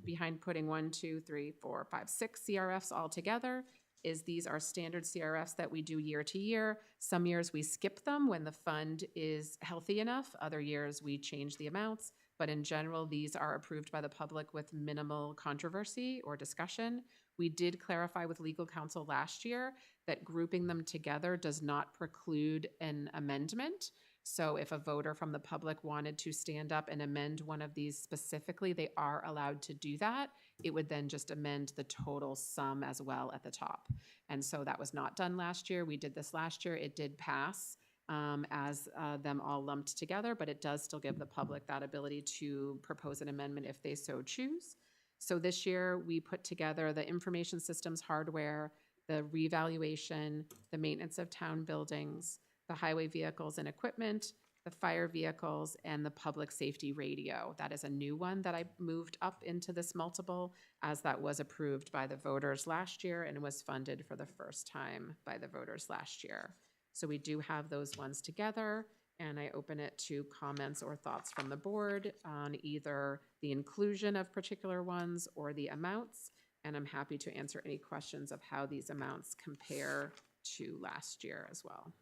A: behind putting 1, 2, 3, 4, 5, 6 CRFs all together is these are standard CRFs that we do year to year. Some years we skip them when the fund is healthy enough. Other years we change the amounts, but in general, these are approved by the public with minimal controversy or discussion. We did clarify with legal counsel last year that grouping them together does not preclude an amendment. So if a voter from the public wanted to stand up and amend one of these specifically, they are allowed to do that. It would then just amend the total sum as well at the top. And so that was not done last year. We did this last year. It did pass as them all lumped together, but it does still give the public that ability to propose an amendment if they so choose. So this year, we put together the information systems hardware, the revaluation, the maintenance of town buildings, the highway vehicles and equipment, the fire vehicles, and the public safety radio. That is a new one that I moved up into this multiple, as that was approved by the voters last year and was funded for the first time by the voters last year. So we do have those ones together, and I open it to comments or thoughts from the board on either the inclusion of particular ones or the amounts, and I'm happy to answer any questions of how these amounts compare to last year as well.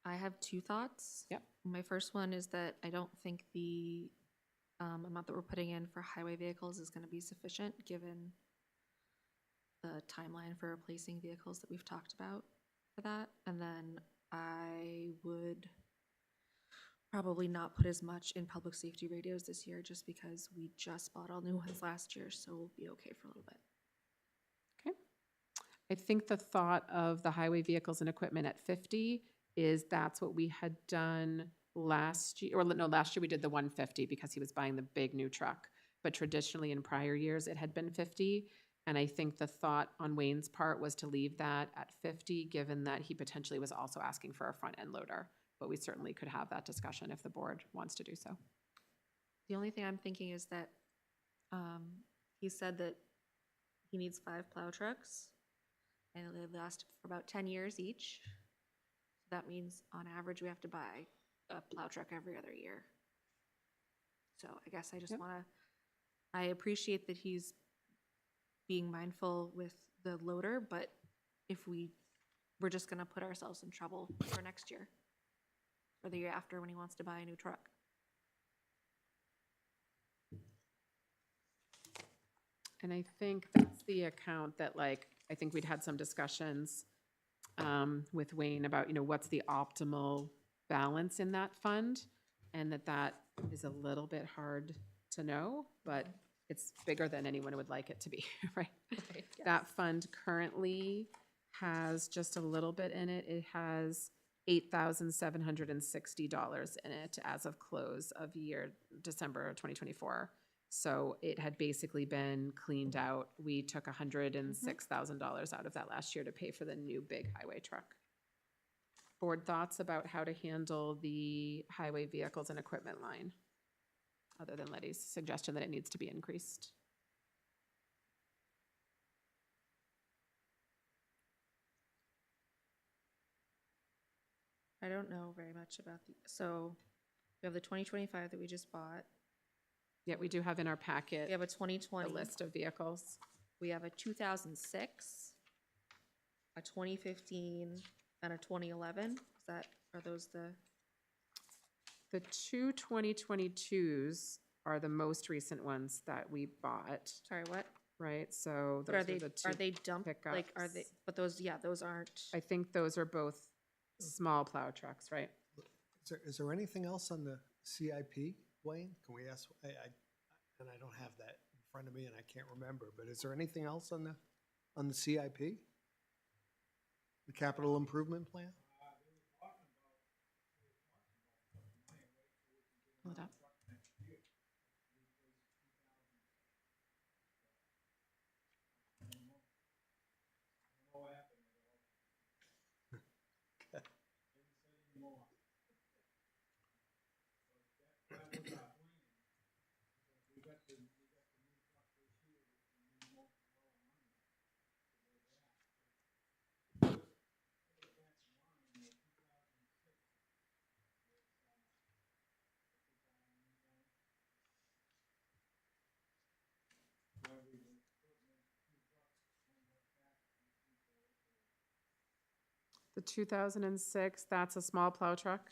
B: I have 2 thoughts.
A: Yep.
B: My first one is that I don't think the amount that we're putting in for highway vehicles is going to be sufficient, given the timeline for replacing vehicles that we've talked about for that. And then I would probably not put as much in public safety radios this year, just because we just bought all new ones last year, so we'll be okay for a little bit.
A: Okay. I think the thought of the highway vehicles and equipment at 50 is that's what we had done last year, or no, last year we did the 150 because he was buying the big new truck. But traditionally in prior years, it had been 50. And I think the thought on Wayne's part was to leave that at 50, given that he potentially was also asking for a front end loader. But we certainly could have that discussion if the board wants to do so.
B: The only thing I'm thinking is that he said that he needs 5 plow trucks, and they last for about 10 years each. That means on average we have to buy a plow truck every other year. So I guess I just
A: Yep.
B: want to, I appreciate that he's being mindful with the loader, but if we're just going to put ourselves in trouble for next year or the year after when he wants to buy a new truck.
A: And I think that's the account that, like, I think we'd had some discussions with Wayne about, what's the optimal balance in that fund? And that is a little bit hard to know, but it's bigger than anyone would like it to be, right? That fund currently has just a little bit in it. It has $8,760 in it as of close of year December 2024. So it had basically been cleaned out. We took $106,000 out of that last year to pay for the new big highway truck. Board thoughts about how to handle the highway vehicles and equipment line, other than Letty's suggestion that it needs to be increased?
B: I don't know very much about so we have the 2025 that we just bought.
A: Yeah, we do have in our packet
B: We have a
A: a
B: 2020.
A: list of vehicles.
B: We have a 2006, a 2015, and a 2011. Are those the?
A: The two 2022s are the most recent ones that we bought,
B: Sorry, what?
A: right? So
B: But
A: those are the two.
B: are they dumped? Like, are they?
A: pickups.
B: But those, yeah, those aren't.
A: I think those are both small plow trucks, right?
I: Is there anything else on the CIP, Wayne? Can we ask, and I don't have that in front of me and I can't remember, but is there anything else on the CIP? The capital improvement plan?
A: Pull it up. The 2006, that's a small plow truck?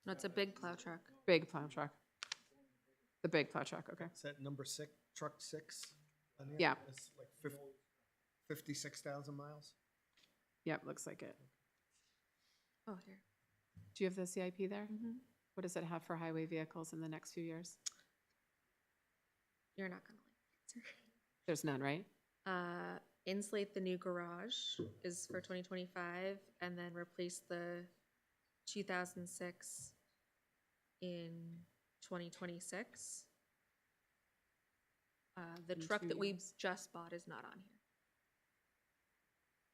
B: No, it's a big plow truck.
A: Big plow truck. The big plow truck, okay.
I: Is that number 6, truck 6? on here?
A: Yeah.
I: It's like 56,000 miles?
A: Yep, looks like it.
B: Oh, here.
A: Do you have the CIP there?
B: Mm-hmm.
A: What does it have for highway vehicles in the next few years?
B: You're not gonna like the answer.
A: There's none, right?
B: Insulate the new garage is for 2025, and then replace the 2006 in 2026. The
A: In
B: truck
A: 2
B: that we
A: years.
B: just bought is not on here.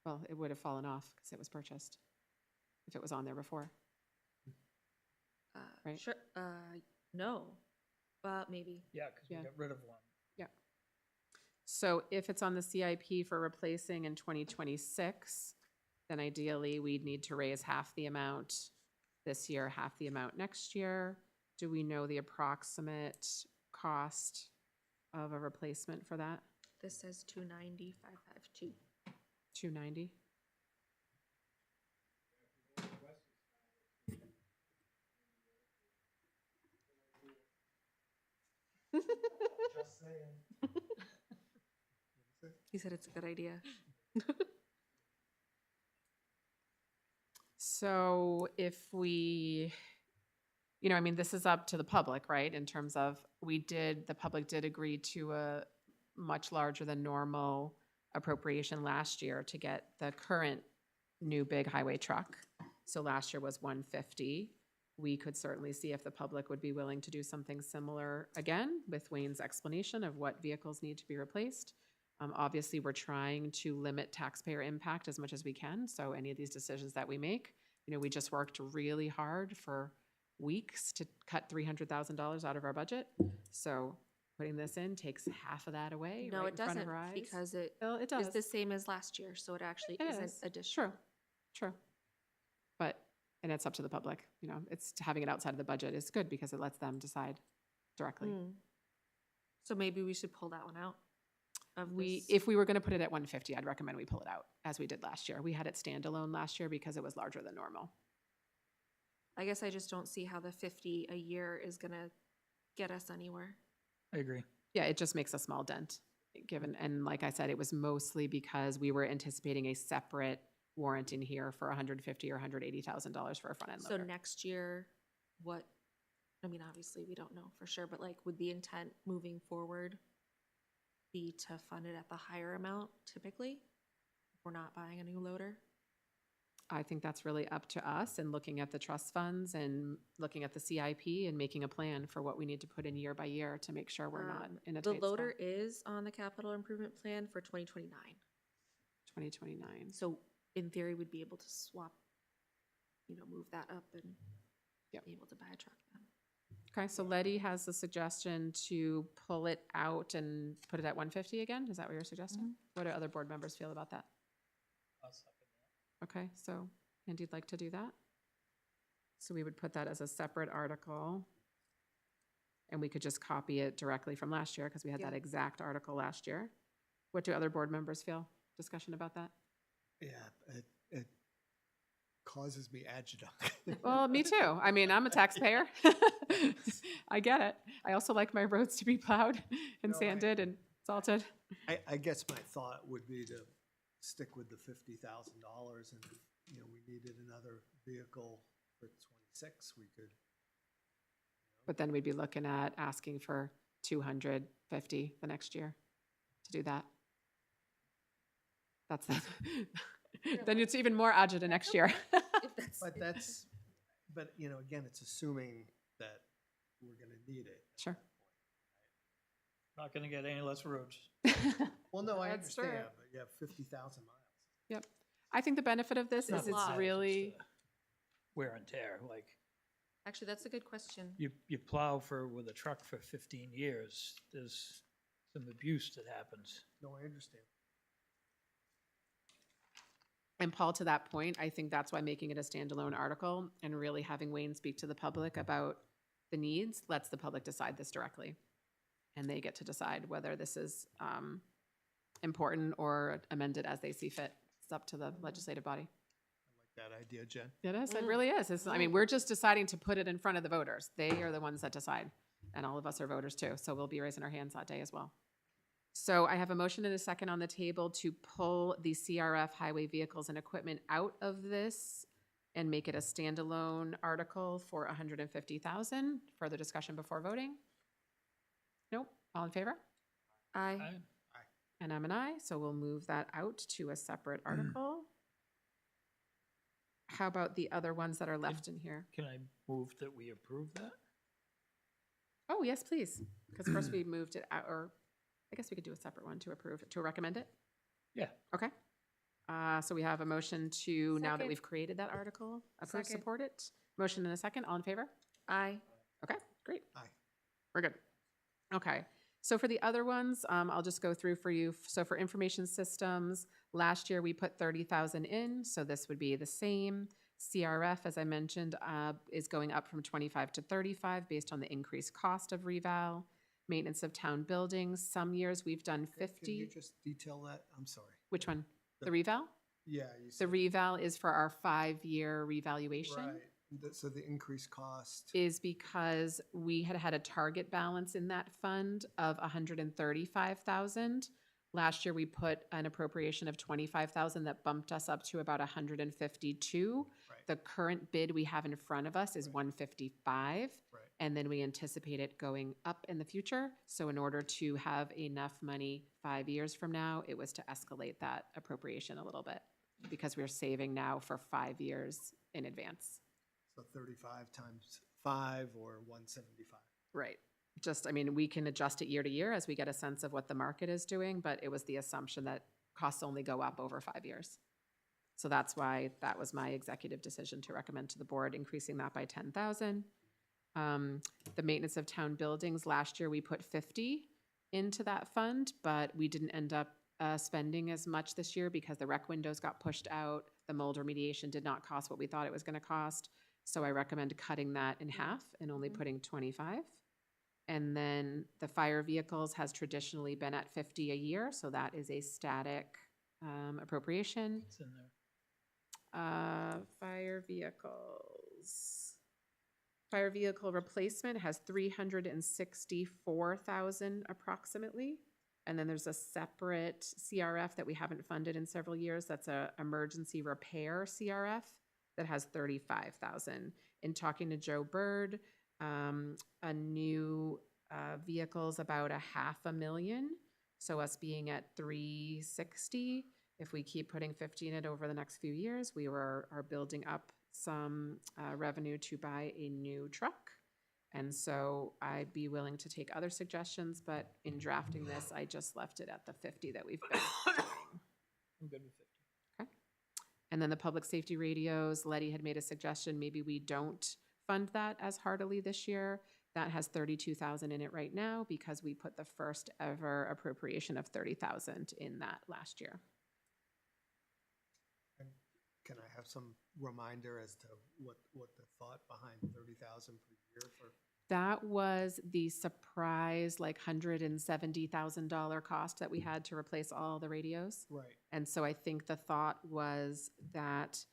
A: Well, it would have fallen off because it was purchased, if it was on there before. Right.
B: Sure. No, maybe.
K: Yeah, because we
A: Yeah.
K: got rid of one.
A: So if it's on the CIP for replacing in 2026, then ideally we'd need to raise half the amount this year, half the amount next year. Do we know the approximate cost of a replacement for that?
B: This says 290,552.
A: 290?
B: He said it's a good idea.
A: So if we you know, I mean, this is up to the public, right? In terms of, the public did agree to a much larger than normal appropriation last year to get the current new big highway truck. So last year was 150. We could certainly see if the public would be willing to do something similar again with Wayne's explanation of what vehicles need to be replaced. Obviously, we're trying to limit taxpayer impact as much as we can. So any of these decisions that we make, you know, we just worked really hard for weeks to cut $300,000 out of our budget. So putting this in takes half of that away
B: No,
A: right
B: it
A: in front of
B: doesn't,
A: our eyes.
B: because it
A: Well, it
B: is
A: does.
B: the same as last year, so it actually
A: It
B: isn't
A: is.
B: additional.
A: True. But, and it's up to the public, you know, it's having it outside of the budget is good because it lets them decide directly.
B: So maybe we should pull that one out of this.
A: If we were gonna put it at 150, I'd recommend we pull it out, as we did last year. We had it standalone last year because it was larger than normal.
B: I guess I just don't see how the 50 a year is gonna get us anywhere.
K: I agree.
A: Yeah, it just makes a small dent, given, and like I said, it was mostly because we were anticipating a separate warrant in here for $150,000 or $180,000 for a front-end
B: So
A: loader.
B: next year, what, I mean, obviously, we don't know for sure, but like, would the intent moving forward be to fund it at the higher amount typically? If we're not buying a new loader?
A: I think that's really up to us and looking at the trust funds and looking at the CIP and making a plan for what we need to put in year by year to make sure we're not in a
B: The
A: tight spot.
B: loader is on the capital improvement plan for 2029.
A: 2029.
B: So in theory, we'd be able to swap, you know, move that up and
A: Yep.
B: be able to buy a truck then.
A: Okay, so Letty has the suggestion to pull it out and put it at 150 again? Is that what you're suggesting? What do other board members feel about that? Okay, so Andy'd like to do that? So we would put that as a separate article. And we could just copy it directly from last year because we had that
B: Yeah.
A: exact article last year. What do other board members feel? Discussion about that?
I: Yeah, it causes me agita.
A: Well, me too. I mean, I'm a taxpayer. I get it. I also like my roads to be plowed and
I: No,
A: sanded and salted.
I: I guess my thought would be to stick with the $50,000, and, you know, we needed another vehicle for 26, we could.
A: But then we'd be looking at asking for 250 the next year to do that. That's the, then it's even more agita next year.
I: But, you know, again, it's assuming that we're gonna need it.
A: Sure.
K: Not gonna get any less roads.
I: Well, no, I
A: That's true.
I: understand, but you have 50,000 miles.
A: Yep. I think the benefit of this
K: Not
A: is it's
K: miles,
A: really,
K: Wear and tear, like,
B: Actually, that's a good question.
K: you plow with a truck for 15 years, there's some abuse that happens.
I: No, I understand.
A: and Paul, to that point, I think that's why making it a standalone article and really having Wayne speak to the public about the needs lets the public decide this directly. And they get to decide whether this is important or amended as they see fit. It's up to the legislative body.
I: I like that idea, Jen.
A: It is, it really is. I mean, we're just deciding to put it in front of the voters. They are the ones that decide. And all of us are voters too, so we'll be raising our hands that day as well. So I have a motion and a second on the table to pull the CRF highway vehicles and equipment out of this and make it a standalone article for 150,000. Further discussion before voting? Nope. All in favor?
B: Aye.
A: And I'm an aye, so we'll move that out to a separate article. How about the other ones that are left in here?
K: Can I move that we approve that?
A: Oh, yes, please. Because first we moved it out, or I guess we could do a separate one to approve, to recommend it.
K: Yeah.
A: Okay. So we have a motion to, now that
B: Second.
A: we've created that article, approve,
B: Second.
A: support it. Motion and a second. All in favor?
B: Aye.
A: Okay, great.
I: Aye.
A: We're good. Okay. So for the other ones, I'll just go through for you. So for information systems, last year we put 30,000 in, so this would be the same. CRF, as I mentioned, is going up from 25 to 35 based on the increased cost of reval. Maintenance of town buildings, some years we've done
I: Can you
A: 50.
I: just detail that? I'm sorry.
A: Which one? The reval?
I: Yeah, you
A: The
I: said.
A: reval is for our 5-year revaluation.
I: Right. So the increased cost.
A: Is because we had had a target balance in that fund of 135,000. Last year, we put an appropriation of 25,000 that bumped us up to about 152.
I: Right. Right.
A: The current bid we have in front of us is
I: Right.
A: 155.
I: Right.
A: And then we anticipate it going up in the future. So in order to have enough money 5 years from now, it was to escalate that appropriation a little bit because we're saving now for 5 years in advance.
I: So 35 times 5 or 175.
A: Right. Just, I mean, we can adjust it year to year as we get a sense of what the market is doing, but it was the assumption that costs only go up over 5 years. So that's why that was my executive decision to recommend to the board, increasing that by 10,000. The maintenance of town buildings, last year we put 50 into that fund, but we didn't end up spending as much this year because the rec windows got pushed out. The mold remediation did not cost what we thought it was gonna cost. So I recommend cutting that in half and only putting 25. And then the fire vehicles has traditionally been at 50 a year, so that is a static appropriation.
K: It's in there.
A: Fire vehicles. Fire vehicle replacement has 364,000 approximately. And then there's a separate CRF that we haven't funded in several years. That's a emergency repair CRF that has 35,000. In talking to Joe Bird, a new vehicle's about $500,000. So us being at 360, if we keep putting 50 in it over the next few years, we are building up some revenue to buy a new truck. And so I'd be willing to take other suggestions, but in drafting this, I just left it at the 50 that we've been doing.
K: I'm good with 50.
A: Okay. And then the public safety radios, Letty had made a suggestion, maybe we don't fund that as heartily this year. That has 32,000 in it right now because we put the first ever appropriation of 30,000 in that last year.
I: And can I have some reminder as to what the thought behind 30,000 per year for?
A: That was the surprise, like $170,000 cost that we had to replace all the radios.
I: Right.
A: And so I think the thought was that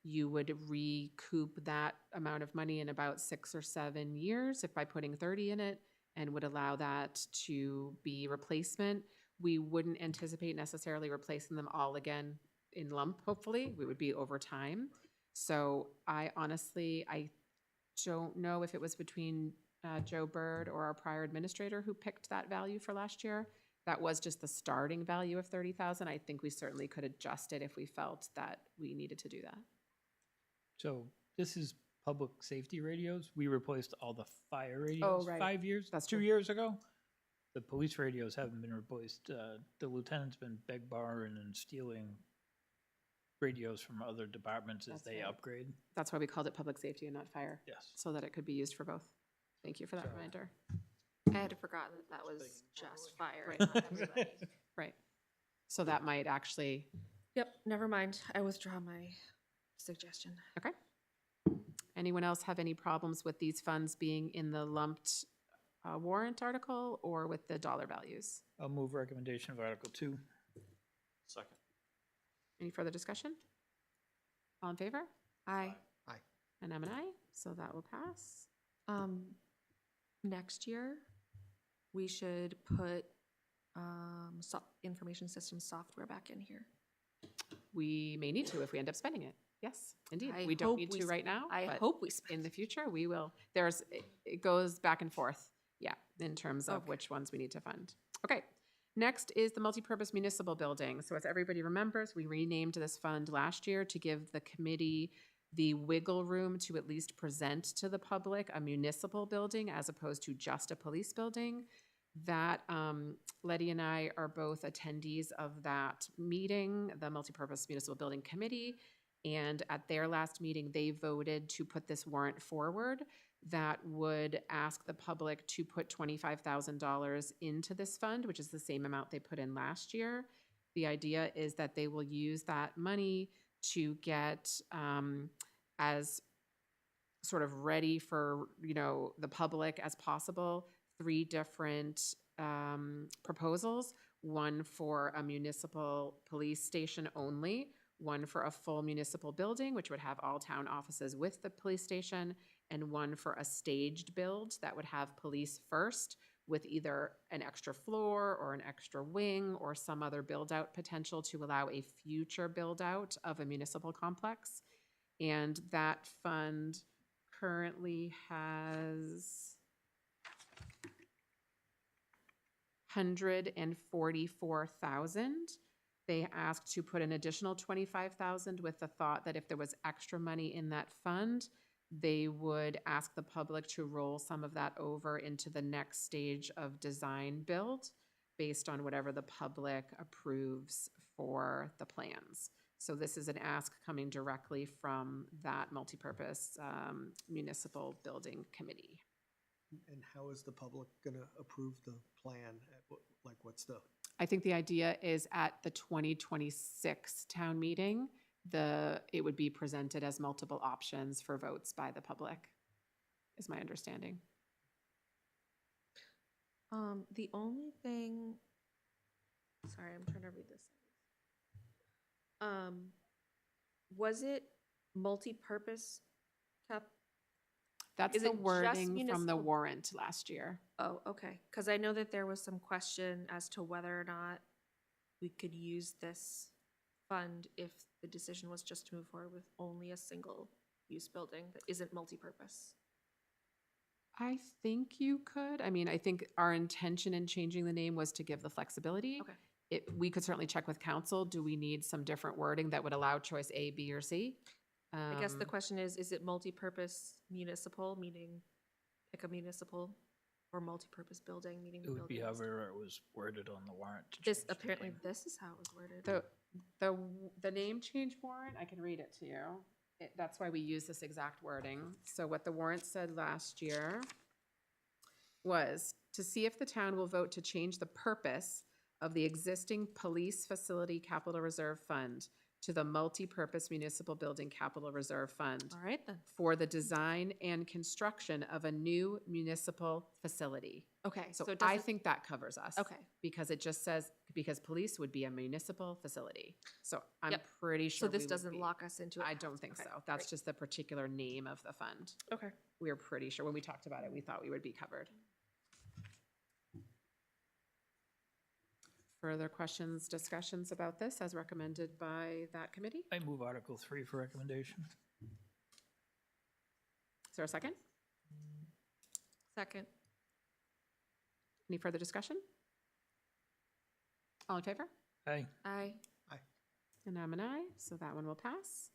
A: you would recoup that amount of money in about 6 or 7 years if by putting 30 in it, and would allow that to be replacement. We wouldn't anticipate necessarily replacing them all again in lump, hopefully. We would be over time. So I honestly don't know if it was between Joe Bird or our prior administrator who picked that value for last year. That was just the starting value of 30,000. I think we certainly could adjust it if we felt that we needed to do that.
K: So this is public safety radios. We replaced all the fire radios
A: right.
K: 5 years,
A: That's
K: 2
A: true.
K: years ago. The police radios haven't been replaced. The lieutenant's been borrowing and stealing radios from other departments as
A: That's
K: they
A: right.
K: upgrade.
A: That's why we called it public safety and not fire,
K: Yes.
A: so that it could be used for both. Thank you for that
K: So-
A: reminder.
B: I had forgotten that that was just fire,
A: Right.
B: not everybody.
A: Right. So that might actually,
B: Yep, never mind. I withdraw my suggestion.
A: okay. Anyone else have any problems with these funds being in the lumped warrant article or with the dollar values?
K: I'll move recommendation of Article 2.
C: Second.
A: Any further discussion? All in favor?
B: Aye.
A: And I'm an aye, so that will pass.
B: Next year, we should put information system software back in here.
A: We may need to if we end up spending it. Yes, indeed.
B: I
A: We don't
B: hope
A: need
B: we
A: to
B: s-
A: right now,
B: I
A: but
B: hope we
A: in
B: spend.
A: the future, we will. It goes back and forth, yeah, in terms of
B: Okay.
A: which ones we need to fund. Okay, next is the multipurpose municipal building. So as everybody remembers, we renamed this fund last year to give the committee the wiggle room to at least present to the public a municipal building as opposed to just a police building. That Letty and I are both attendees of that meeting, the Multipurpose Municipal Building Committee. And at their last meeting, they voted to put this warrant forward that would ask the public to put $25,000 into this fund, which is the same amount they put in last year. The idea is that they will use that money to get as sort of ready for, the public as possible, 3 different proposals, one for a municipal police station only, one for a full municipal building, which would have all town offices with the police station, and one for a staged build that would have police first with either an extra floor or an extra wing or some other build-out potential to allow a future build-out of a municipal complex. And that fund currently has 144,000. They asked to put an additional 25,000 with the thought that if there was extra money in that fund, they would ask the public to roll some of that over into the next stage of design build based on whatever the public approves for the plans. So this is an ask coming directly from that multipurpose municipal building committee.
I: And how is the public gonna approve the plan? Like, what's the,
A: I think the idea is at the 2026 town meeting, it would be presented as multiple options for votes by the public, is my understanding.
B: The only thing, sorry, I'm trying to read this. Was it multi-purpose cap?
A: That's
B: Is
A: the
B: it just
A: wording from the
B: municipal?
A: warrant last year.
B: Oh, okay, because I know that there was some question as to whether or not we could use this fund if the decision was just to move forward with only a single use building that isn't multi-purpose.
A: I think you could. I mean, I think our intention in changing the name was to give the flexibility.
B: Okay.
A: We could certainly check with council. Do we need some different wording that would allow choice A, B, or C?
B: I guess the question is it multi-purpose municipal, meaning like a municipal, or multi-purpose building, meaning the
K: It would be
B: building is-
K: however it was worded on the warrant. to
B: This,
K: change the
B: apparently,
K: name.
B: this is how it was worded.
A: The name change warrant, I can read it to you. That's why we use this exact wording. So what the warrant said last year was to see if the town will vote to change the purpose of the existing police facility capital reserve fund to the multi-purpose municipal building capital reserve fund
B: All right, then.
A: for the design and construction of a new municipal facility.
B: Okay,
A: So
B: so it
A: I
B: doesn't,
A: think that covers us.
B: okay,
A: Because it just says, because police would be a municipal facility. So I'm
B: Yep.
A: pretty
B: so
A: sure
B: this
A: we would
B: doesn't
A: be.
B: lock us into it?
A: I don't think
B: Okay,
A: so. That's
B: great.
A: just the particular name of the fund.
B: Okay.
A: We were pretty sure, when we talked about it, we thought we would be covered. Further questions, discussions about this as recommended by that committee?
K: I move Article 3 for recommendation.
A: Is there a second?
B: Second.
A: Any further discussion? All in favor?
K: Aye.
B: Aye.
A: And I'm an aye, so that one will pass.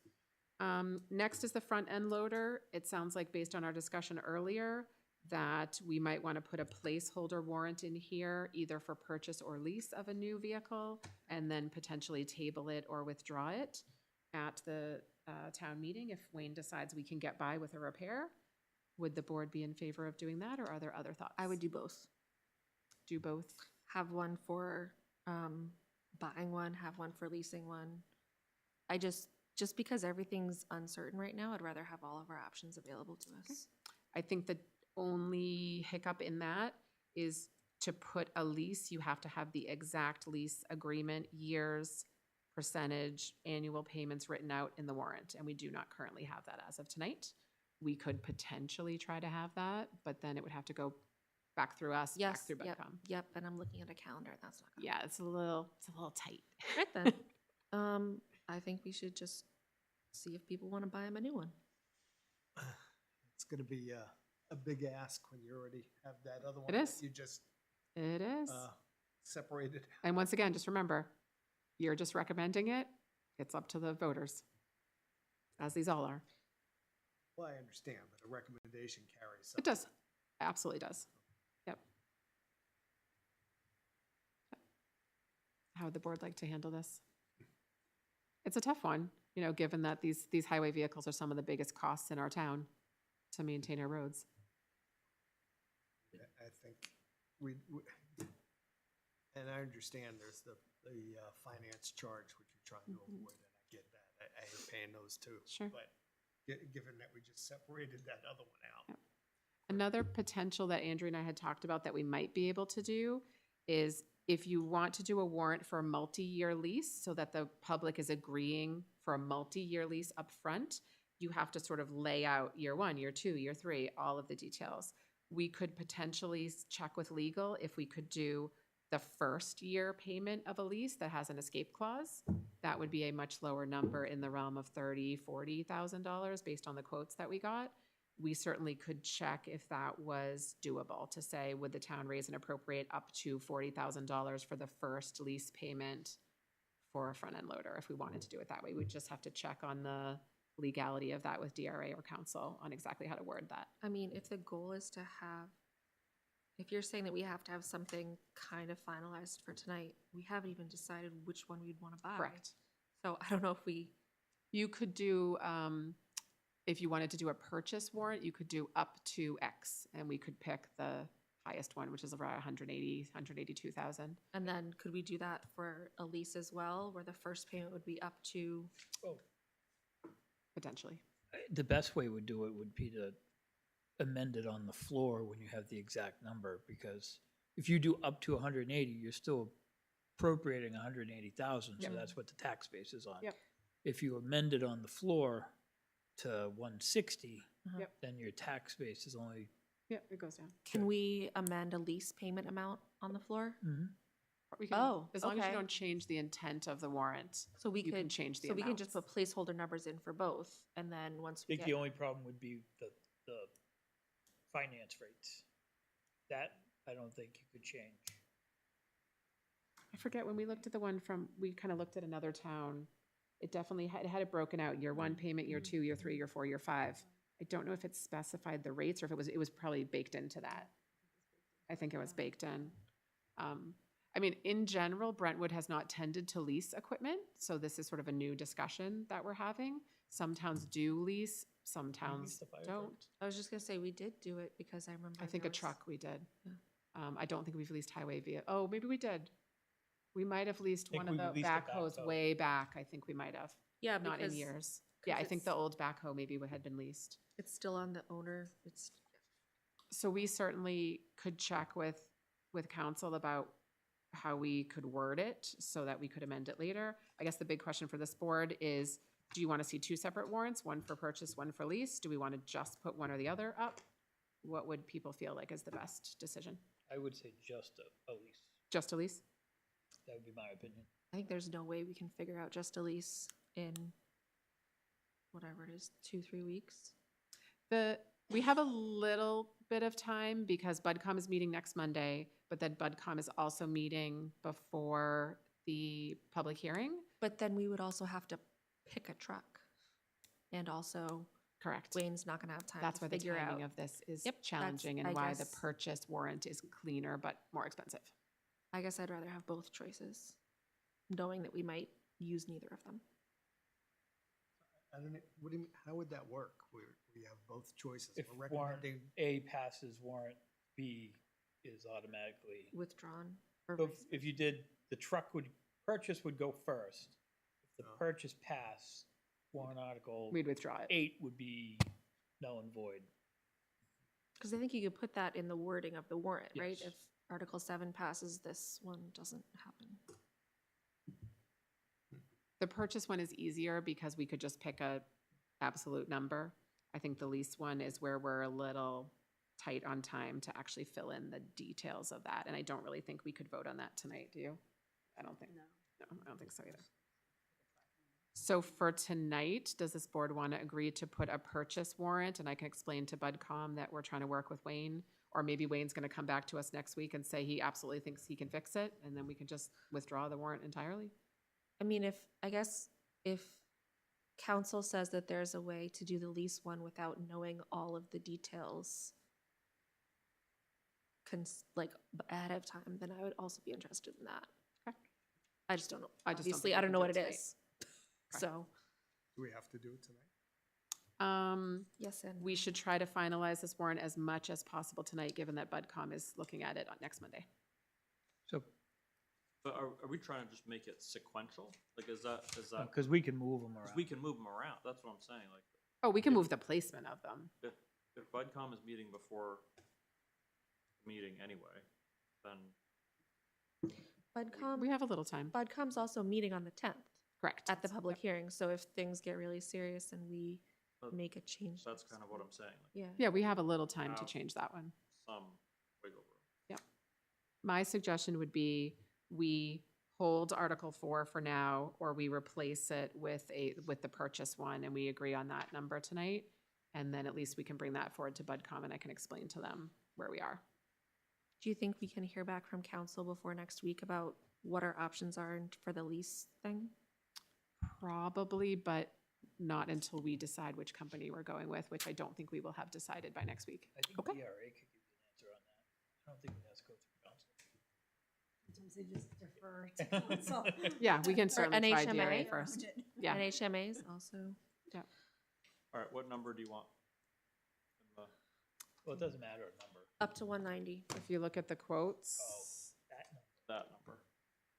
A: Next is the front end loader. It sounds like based on our discussion earlier, that we might want to put a placeholder warrant in here, either for purchase or lease of a new vehicle, and then potentially table it or withdraw it at the town meeting if Wayne decides we can get by with a repair. Would the board be in favor of doing that, or are there other thoughts?
B: I would do both.
A: Do both.
B: Have one for buying one, have one for leasing one. I just because everything's uncertain right now, I'd rather have all of our options available to us.
A: I think the only hiccup in that is to put a lease, you have to have the exact lease agreement, years, percentage, annual payments written out in the warrant, and we do not currently have that as of tonight. We could potentially try to have that, but then it would have to go back through us, back
B: Yes,
A: through
B: yep,
A: Betcom.
B: yep, and I'm looking at a calendar, that's not gonna.
A: Yeah, it's a little tight.
B: Right then. I think we should just see if people want to buy them a new one.
I: it's gonna be a big ask when you already have that other one.
A: It
I: that
A: is.
I: You just
A: It is.
I: separated.
A: And once again, just remember, you're just recommending it. It's up to the voters, as these all are.
I: Well, I understand, but a recommendation carries.
A: It does, absolutely does. Yep. How would the board like to handle this? It's a tough one, you know, given that these highway vehicles are some of the biggest costs in our town to maintain our roads.
I: I think we, and I understand there's the finance charge, which you're trying to avoid, and I get that. I hate paying those too.
A: Sure.
I: But given that we just separated that other one out.
A: Yep. Another potential that Andrew and I had talked about that we might be able to do is if you want to do a warrant for a multi-year lease so that the public is agreeing for a multi-year lease up front, you have to sort of lay out year 1, year 2, year 3, all of the details. we could potentially check with legal if we could do the first year payment of a lease that has an escape clause. That would be a much lower number in the realm of $30,000-$40,000 based on the quotes that we got. We certainly could check if that was doable, to say, would the town raise and appropriate up to $40,000 for the first lease payment for a front-end loader, if we wanted to do it that way. We'd just have to check on the legality of that with DRA or council on exactly how to word that.
B: I mean, if the goal is to have, if you're saying that we have to have something kind of finalized for tonight, we haven't even decided which one we'd want to buy.
A: Correct.
B: So I don't know if we,
A: You could do, if you wanted to do a purchase warrant, you could do up to X, and we could pick the highest one, which is around 182,000.
B: and then could we do that for a lease as well, where the first payment would be up to,
A: Potentially.
K: The best way would do it would be to amend it on the floor when you have the exact number, because if you do up to 180, you're still appropriating 180,000, so
A: Yep.
K: that's what the tax base is on.
A: Yep.
K: If you amend it on the floor to 160,
A: Yep.
K: then your tax base is only,
A: Yeah, it goes down.
B: can we amend a lease payment amount on the floor?
A: We can,
B: Oh,
A: as long as you
B: okay.
A: don't change the intent of the warrant,
B: So we
A: you can
B: could,
A: change the
B: so we can just
A: amounts.
B: put placeholder numbers in for both, and then once
K: I
B: we
K: think
B: get.
K: the only problem would be the finance rates. That, I don't think you could change.
A: I forget, when we looked at the one from, we kind of looked at another town, it definitely had it broken out, year one payment, year two, year three, year four, year five. I don't know if it specified the rates or if it was probably baked into that. I think it was baked in. I mean, in general, Brentwood has not tended to lease equipment, so this is sort of a new discussion that we're having. Some towns do lease, some towns
K: the fire
A: don't.
K: trucks?
B: I was just gonna say, we did do it because I remember.
A: I think
B: there
A: a
B: was-
A: truck we did.
B: Yeah.
A: I don't think we've leased highway via, oh, maybe we did. We might have leased
K: Think
A: one of
K: we
A: the
K: leased a
A: backhoes
K: backhoe.
A: way back, I think we might have,
B: Yeah,
A: not in
B: because
A: years. Yeah, I think
B: it's-
A: the old backhoe maybe had been leased.
B: it's still on the owner, it's,
A: So we certainly could check with council about how we could word it so that we could amend it later. I guess the big question for this board is, do you want to see two separate warrants, one for purchase, one for lease? Do we want to just put one or the other up? What would people feel like is the best decision?
K: I would say just a lease.
A: Just a lease?
K: That would be my opinion.
B: I think there's no way we can figure out just a lease in whatever it is, 2-3 weeks.
A: We have a little bit of time because BudCom is meeting next Monday, but then BudCom is also meeting before the public hearing.
B: But then we would also have to pick a truck. And also,
A: Correct.
B: Wayne's not gonna have time
A: That's
B: to
A: why the
B: figure out.
A: timing of this is
B: Yep, that's-
A: challenging and
B: I
A: why the
B: guess-
A: purchase warrant is cleaner but more expensive.
B: I guess I'd rather have both choices, knowing that we might use neither of them.
I: I don't know, what do you mean, how would that work, where we have both choices?
K: If
I: We're
K: warrant
I: recommending,
K: A passes, warrant B is automatically.
B: Withdrawn or
K: So
B: vice
K: if you did, the truck purchase would go first. If the
I: Oh.
K: purchase pass, warrant article
A: We'd withdraw it.
K: 8 would be null and void.
B: Because I think you could put that in the wording of the warrant, right?
K: Yes.
B: If Article 7 passes, this one doesn't happen.
A: The purchase one is easier because we could just pick a absolute number. I think the lease one is where we're a little tight on time to actually fill in the details of that. And I don't really think we could vote on that tonight, do you? I don't think. No, I don't think so either. So for tonight, does this board want to agree to put a purchase warrant? And I can explain to BudCom that we're trying to work with Wayne. Or maybe Wayne's going to come back to us next week and say he absolutely thinks he can fix it. And then we can just withdraw the warrant entirely.
B: I mean, if council says that there's a way to do the lease one without knowing all of the details ahead of time, then I would also be interested in that.
A: Okay.
B: I just don't know.
A: I just don't
B: Obviously,
A: think
B: I
A: we
B: don't
A: can
B: know
A: do
B: what
A: it
B: it
A: tonight.
B: is.
A: Okay.
B: So,
I: do we have to do it tonight?
B: yes, and
A: We should try to finalize this warrant as much as possible tonight, given that BudCom is looking at it on next Monday.
K: So,
C: But are we trying to just make it sequential? Like, is that,
K: because we can move them
C: 'cause
K: around.
C: we can move them around, that's what I'm saying, like,
A: Oh, we can move the placement of them.
C: if BudCom is meeting before the meeting anyway, then
B: BudCom,
A: We have a little time.
B: BudCom's also meeting on the 10th
A: Correct.
B: at the public hearing. So if things get really serious and we
C: But
B: make a change.
C: that's kind of what I'm saying. Like,
B: Yeah.
A: Yeah, we have a little time to
C: Wow.
A: change that one.
C: some wiggle room.
A: My suggestion would be we hold Article 4 for now, or we replace it with the purchase one, and we agree on that number tonight. And then at least we can bring that forward to BudCom, and I can explain to them where we are.
B: Do you think we can hear back from council before next week about what our options are for the lease thing?
A: Probably, but not until we decide which company we're going with, which I don't think we will have decided by next week.
K: I think
A: Okay.
K: DRA could give you an answer on that. I don't think it has to go through council.
L: Sometimes they just defer to council.
A: Yeah, we can certainly try
B: NHMA?
A: DRA first. Yeah.
B: And HMAs also.
C: All right, what number do you want? In the-
K: Well, it doesn't matter a number.
B: Up to 190.
A: If you look at the quotes,
K: That number.
C: That number.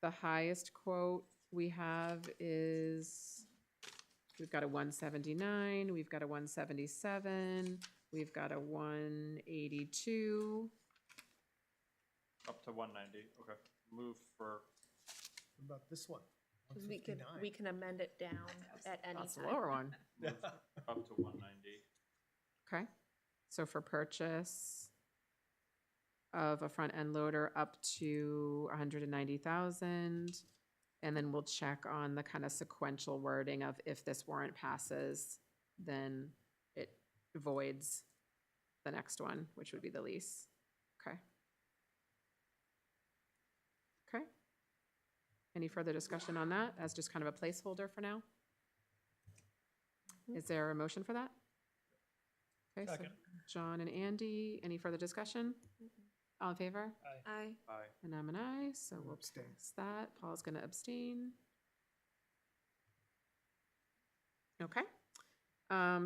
A: the highest quote we have is, we've got a 179, we've got a 177, we've got a 182.
C: Up to 190, okay. Move for,
I: What about this one?
B: 'Cause we can
I: 159.
B: amend it down at any
A: That's the
B: time.
A: lower one.
C: move up to 190.
A: Okay, so for purchase of a front end loader up to 190,000. And then we'll check on the kind of sequential wording of if this warrant passes, then it voids the next one, which would be the lease. Okay. Okay. Any further discussion on that as just kind of a placeholder for now? Is there a motion for that? Okay, so
K: Second.
A: John and Andy, any further discussion? All in favor?
B: Aye.
C: Aye.
A: And I'm an aye, so we'll
I: Abstain.
A: pass that. Paul's gonna abstain. Okay.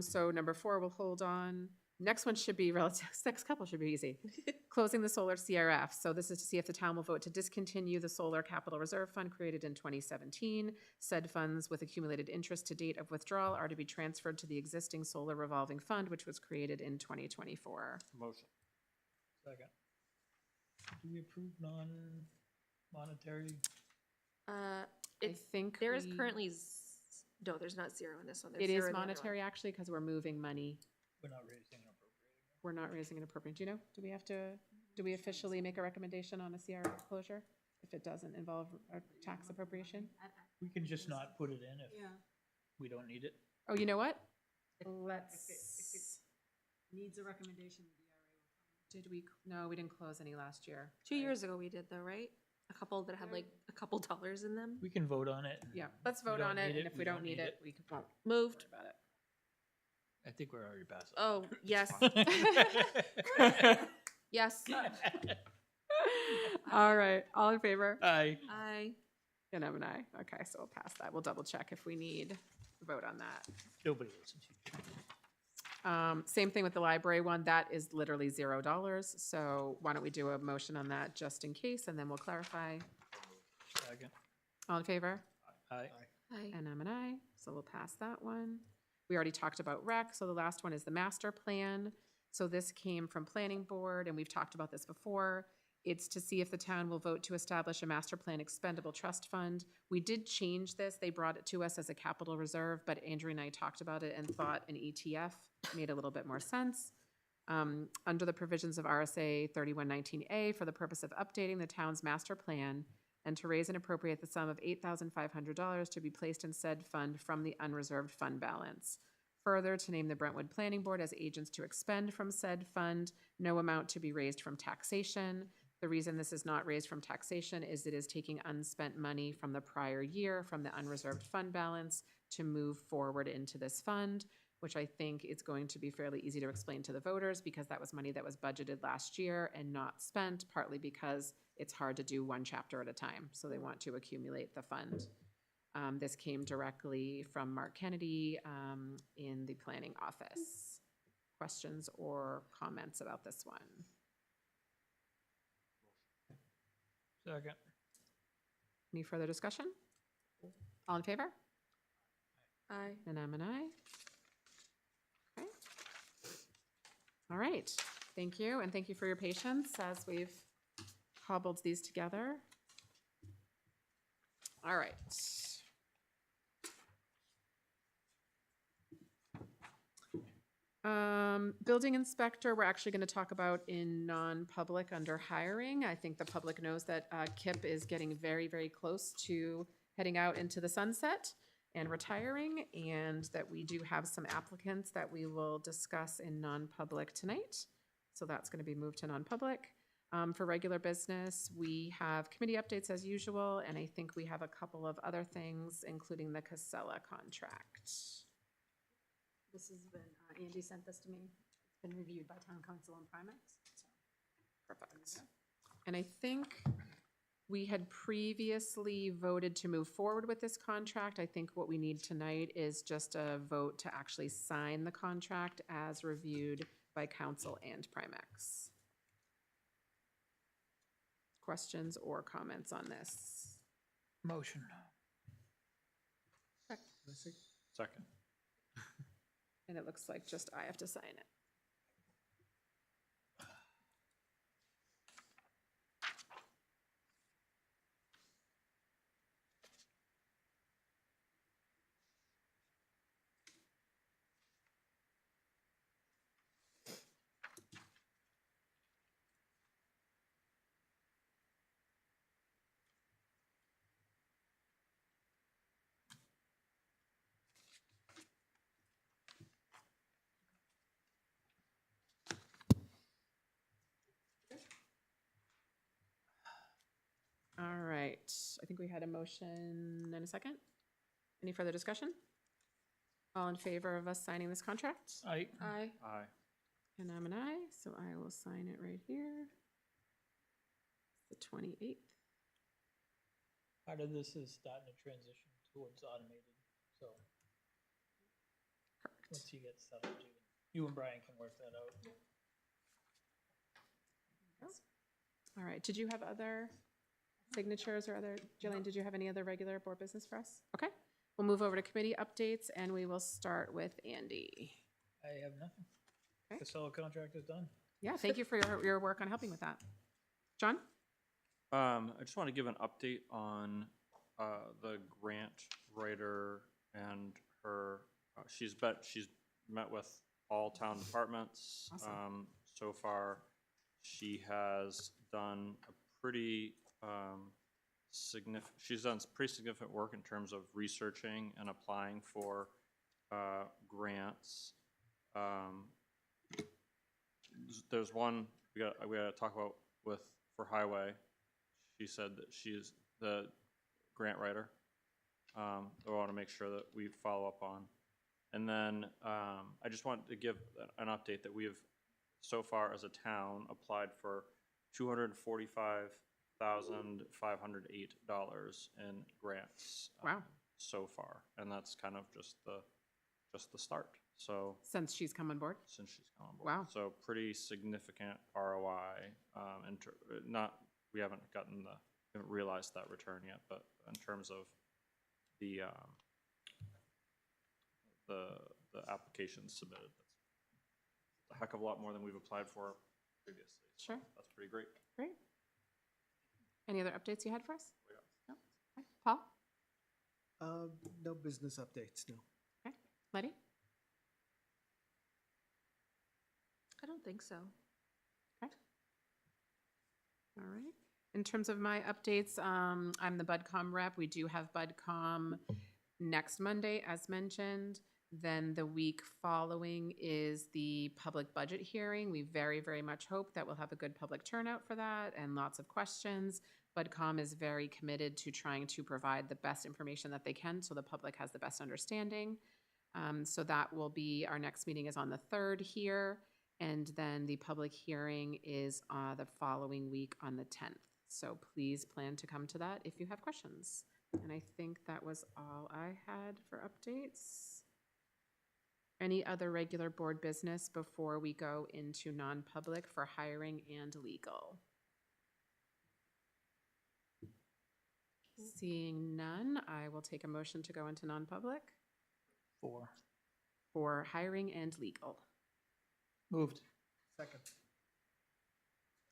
A: So number 4, we'll hold on. Next one should be relative, next couple should be easy. Closing the solar CRF. So this is to see if the town will vote to discontinue the Solar Capital Reserve Fund created in 2017. Said funds with accumulated interest to date of withdrawal are to be transferred to the existing solar revolving fund, which was created in 2024.
C: Motion.
K: Second. Do we approve non-monetary?
A: I
B: It's,
A: think
B: there is
A: we-
B: currently, no, there's not zero in this one. There's
A: It
B: zero
A: is
B: in the other one.
A: monetary actually, because we're moving money.
K: We're not raising and appropriating.
A: We're not raising and appropriating. Do you know, do we officially make a recommendation on a CRF closure if it doesn't involve a tax appropriation?
K: We can just not put it in if
L: Yeah.
K: we don't need it.
A: Oh, you know what?
L: If
A: Let's,
L: it needs a recommendation, the DRA will
A: did we, no, we didn't close any last year.
B: 2
A: right?
B: years ago we did though, right? A couple that had like a couple dollars in them.
K: We can vote on it.
A: Yeah, let's
K: We
A: vote
K: don't
A: on it,
K: need
A: and
K: it,
A: if we don't need it, we won't
B: Moved.
A: worry about it.
K: I think we're already past it.
B: Oh, yes, yes.
A: All right, all in favor?
K: Aye.
B: Aye.
A: And I'm an aye. Okay, so we'll pass that. We'll double check if we need a vote on that.
K: Nobody listens to you.
A: Same thing with the library one. That is literally $0. So why don't we do a motion on that just in case, and then we'll clarify.
K: Second.
A: All in favor?
K: Aye.
B: Aye.
A: And I'm an aye, so we'll pass that one. We already talked about rec, so the last one is the master plan. So this came from planning board, and we've talked about this before. It's to see if the town will vote to establish a master plan expendable trust fund. We did change this. They brought it to us as a capital reserve, but Andrew and I talked about it and thought an ETF made a little bit more sense. Under the provisions of RSA 3119A for the purpose of updating the town's master plan and to raise and appropriate the sum of $8,500 to be placed in said fund from the unreserved fund balance. Further, to name the Brentwood Planning Board as agents to expend from said fund, no amount to be raised from taxation. The reason this is not raised from taxation is it is taking unspent money from the prior year from the unreserved fund balance to move forward into this fund, which I think is going to be fairly easy to explain to the voters because that was money that was budgeted last year and not spent, partly because it's hard to do one chapter at a time. So they want to accumulate the fund. This came directly from Mark Kennedy in the planning office. Questions or comments about this one?
K: Second.
A: Any further discussion? All in favor?
B: Aye.
A: And I'm an aye. Okay. All right, thank you, and thank you for your patience as we've cobbled these together. All right. Building inspector, we're actually going to talk about in non-public under hiring. I think the public knows that Kip is getting very, very close to heading out into the sunset and retiring, and that we do have some applicants that we will discuss in non-public tonight. So that's going to be moved to non-public. For regular business, we have committee updates as usual, and I think we have a couple of other things, including the Casella contract.
L: This has been, Andy sent this to me. It's been reviewed by town council and Primex. So.
A: Perfect. And I think we had previously voted to move forward with this contract. I think what we need tonight is just a vote to actually sign the contract as reviewed by council and Primex. Questions or comments on this?
K: Motion.
C: Second.
A: And it looks like just I have to sign it. All right, I think we had a motion and a second. Any further discussion? All in favor of us signing this contract?
K: Aye.
A: Aye.
C: Aye.
A: And I'm an aye, so I will sign it right here. The 28th.
K: Part of this is starting to transition towards automated, so
A: Correct.
K: once you get settled, you and Brian can work that out.
A: All right, did you have other signatures or other, Jillian, did you have any other regular board business for us? Okay, we'll move over to committee updates and we will start with Andy.
K: I have nothing.
A: Okay.
K: The seller contract is done.
A: Yeah, thank you for your work on helping with that. John?
C: I just want to give an update on the grant writer and her. She's met with all town departments.
A: Awesome.
C: So far, she has done a pretty significant. She's done pretty significant work in terms of researching and applying for grants. There's one we got to talk about for highway. She said that she is the grant writer. I want to make sure that we follow up on. And then I just want to give an update that we have so far as a town applied for $245,508 in grants.
A: Wow.
C: So far, and that's kind of just the start. So
A: Since she's come on board?
C: since she's come on board.
A: Wow.
C: So pretty significant ROI. We haven't realized that return yet, but in terms of the applications submitted, that's a heck of a lot more than we've applied for previously. So
A: Sure.
C: that's pretty great.
A: Great. Any other updates you had for us? No? Okay. Paul?
I: No business updates, no.
A: Okay. Letty?
B: I don't think so.
A: Okay. All right. In terms of my updates, I'm the BudCom rep. We do have BudCom next Monday, as mentioned. Then the week following is the public budget hearing. We very, very much hope that we'll have a good public turnout for that and lots of questions. BudCom is very committed to trying to provide the best information that they can so the public has the best understanding. So that will be, our next meeting is on the 3rd here. And then the public hearing is the following week on the 10th. So please plan to come to that if you have questions. And I think that was all I had for updates. Any other regular board business before we go into non-public for hiring and legal? Seeing none, I will take a motion to go into non-public
K: 4.
A: for hiring and legal.
K: Moved.
I: Second.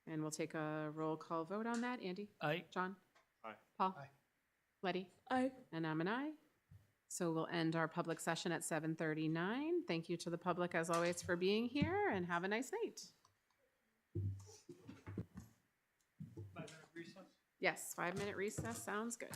A: And we'll take a roll call vote on that. Andy?
K: Aye.
A: John?
C: Aye.
A: Paul?
I: Aye.
A: Letty?
B: Aye.
A: And I'm an aye. So we'll end our public session at 7:39. Thank you to the public as always for being here and have a nice night.
K: 5-minute recess?
A: Yes, 5-minute recess sounds good.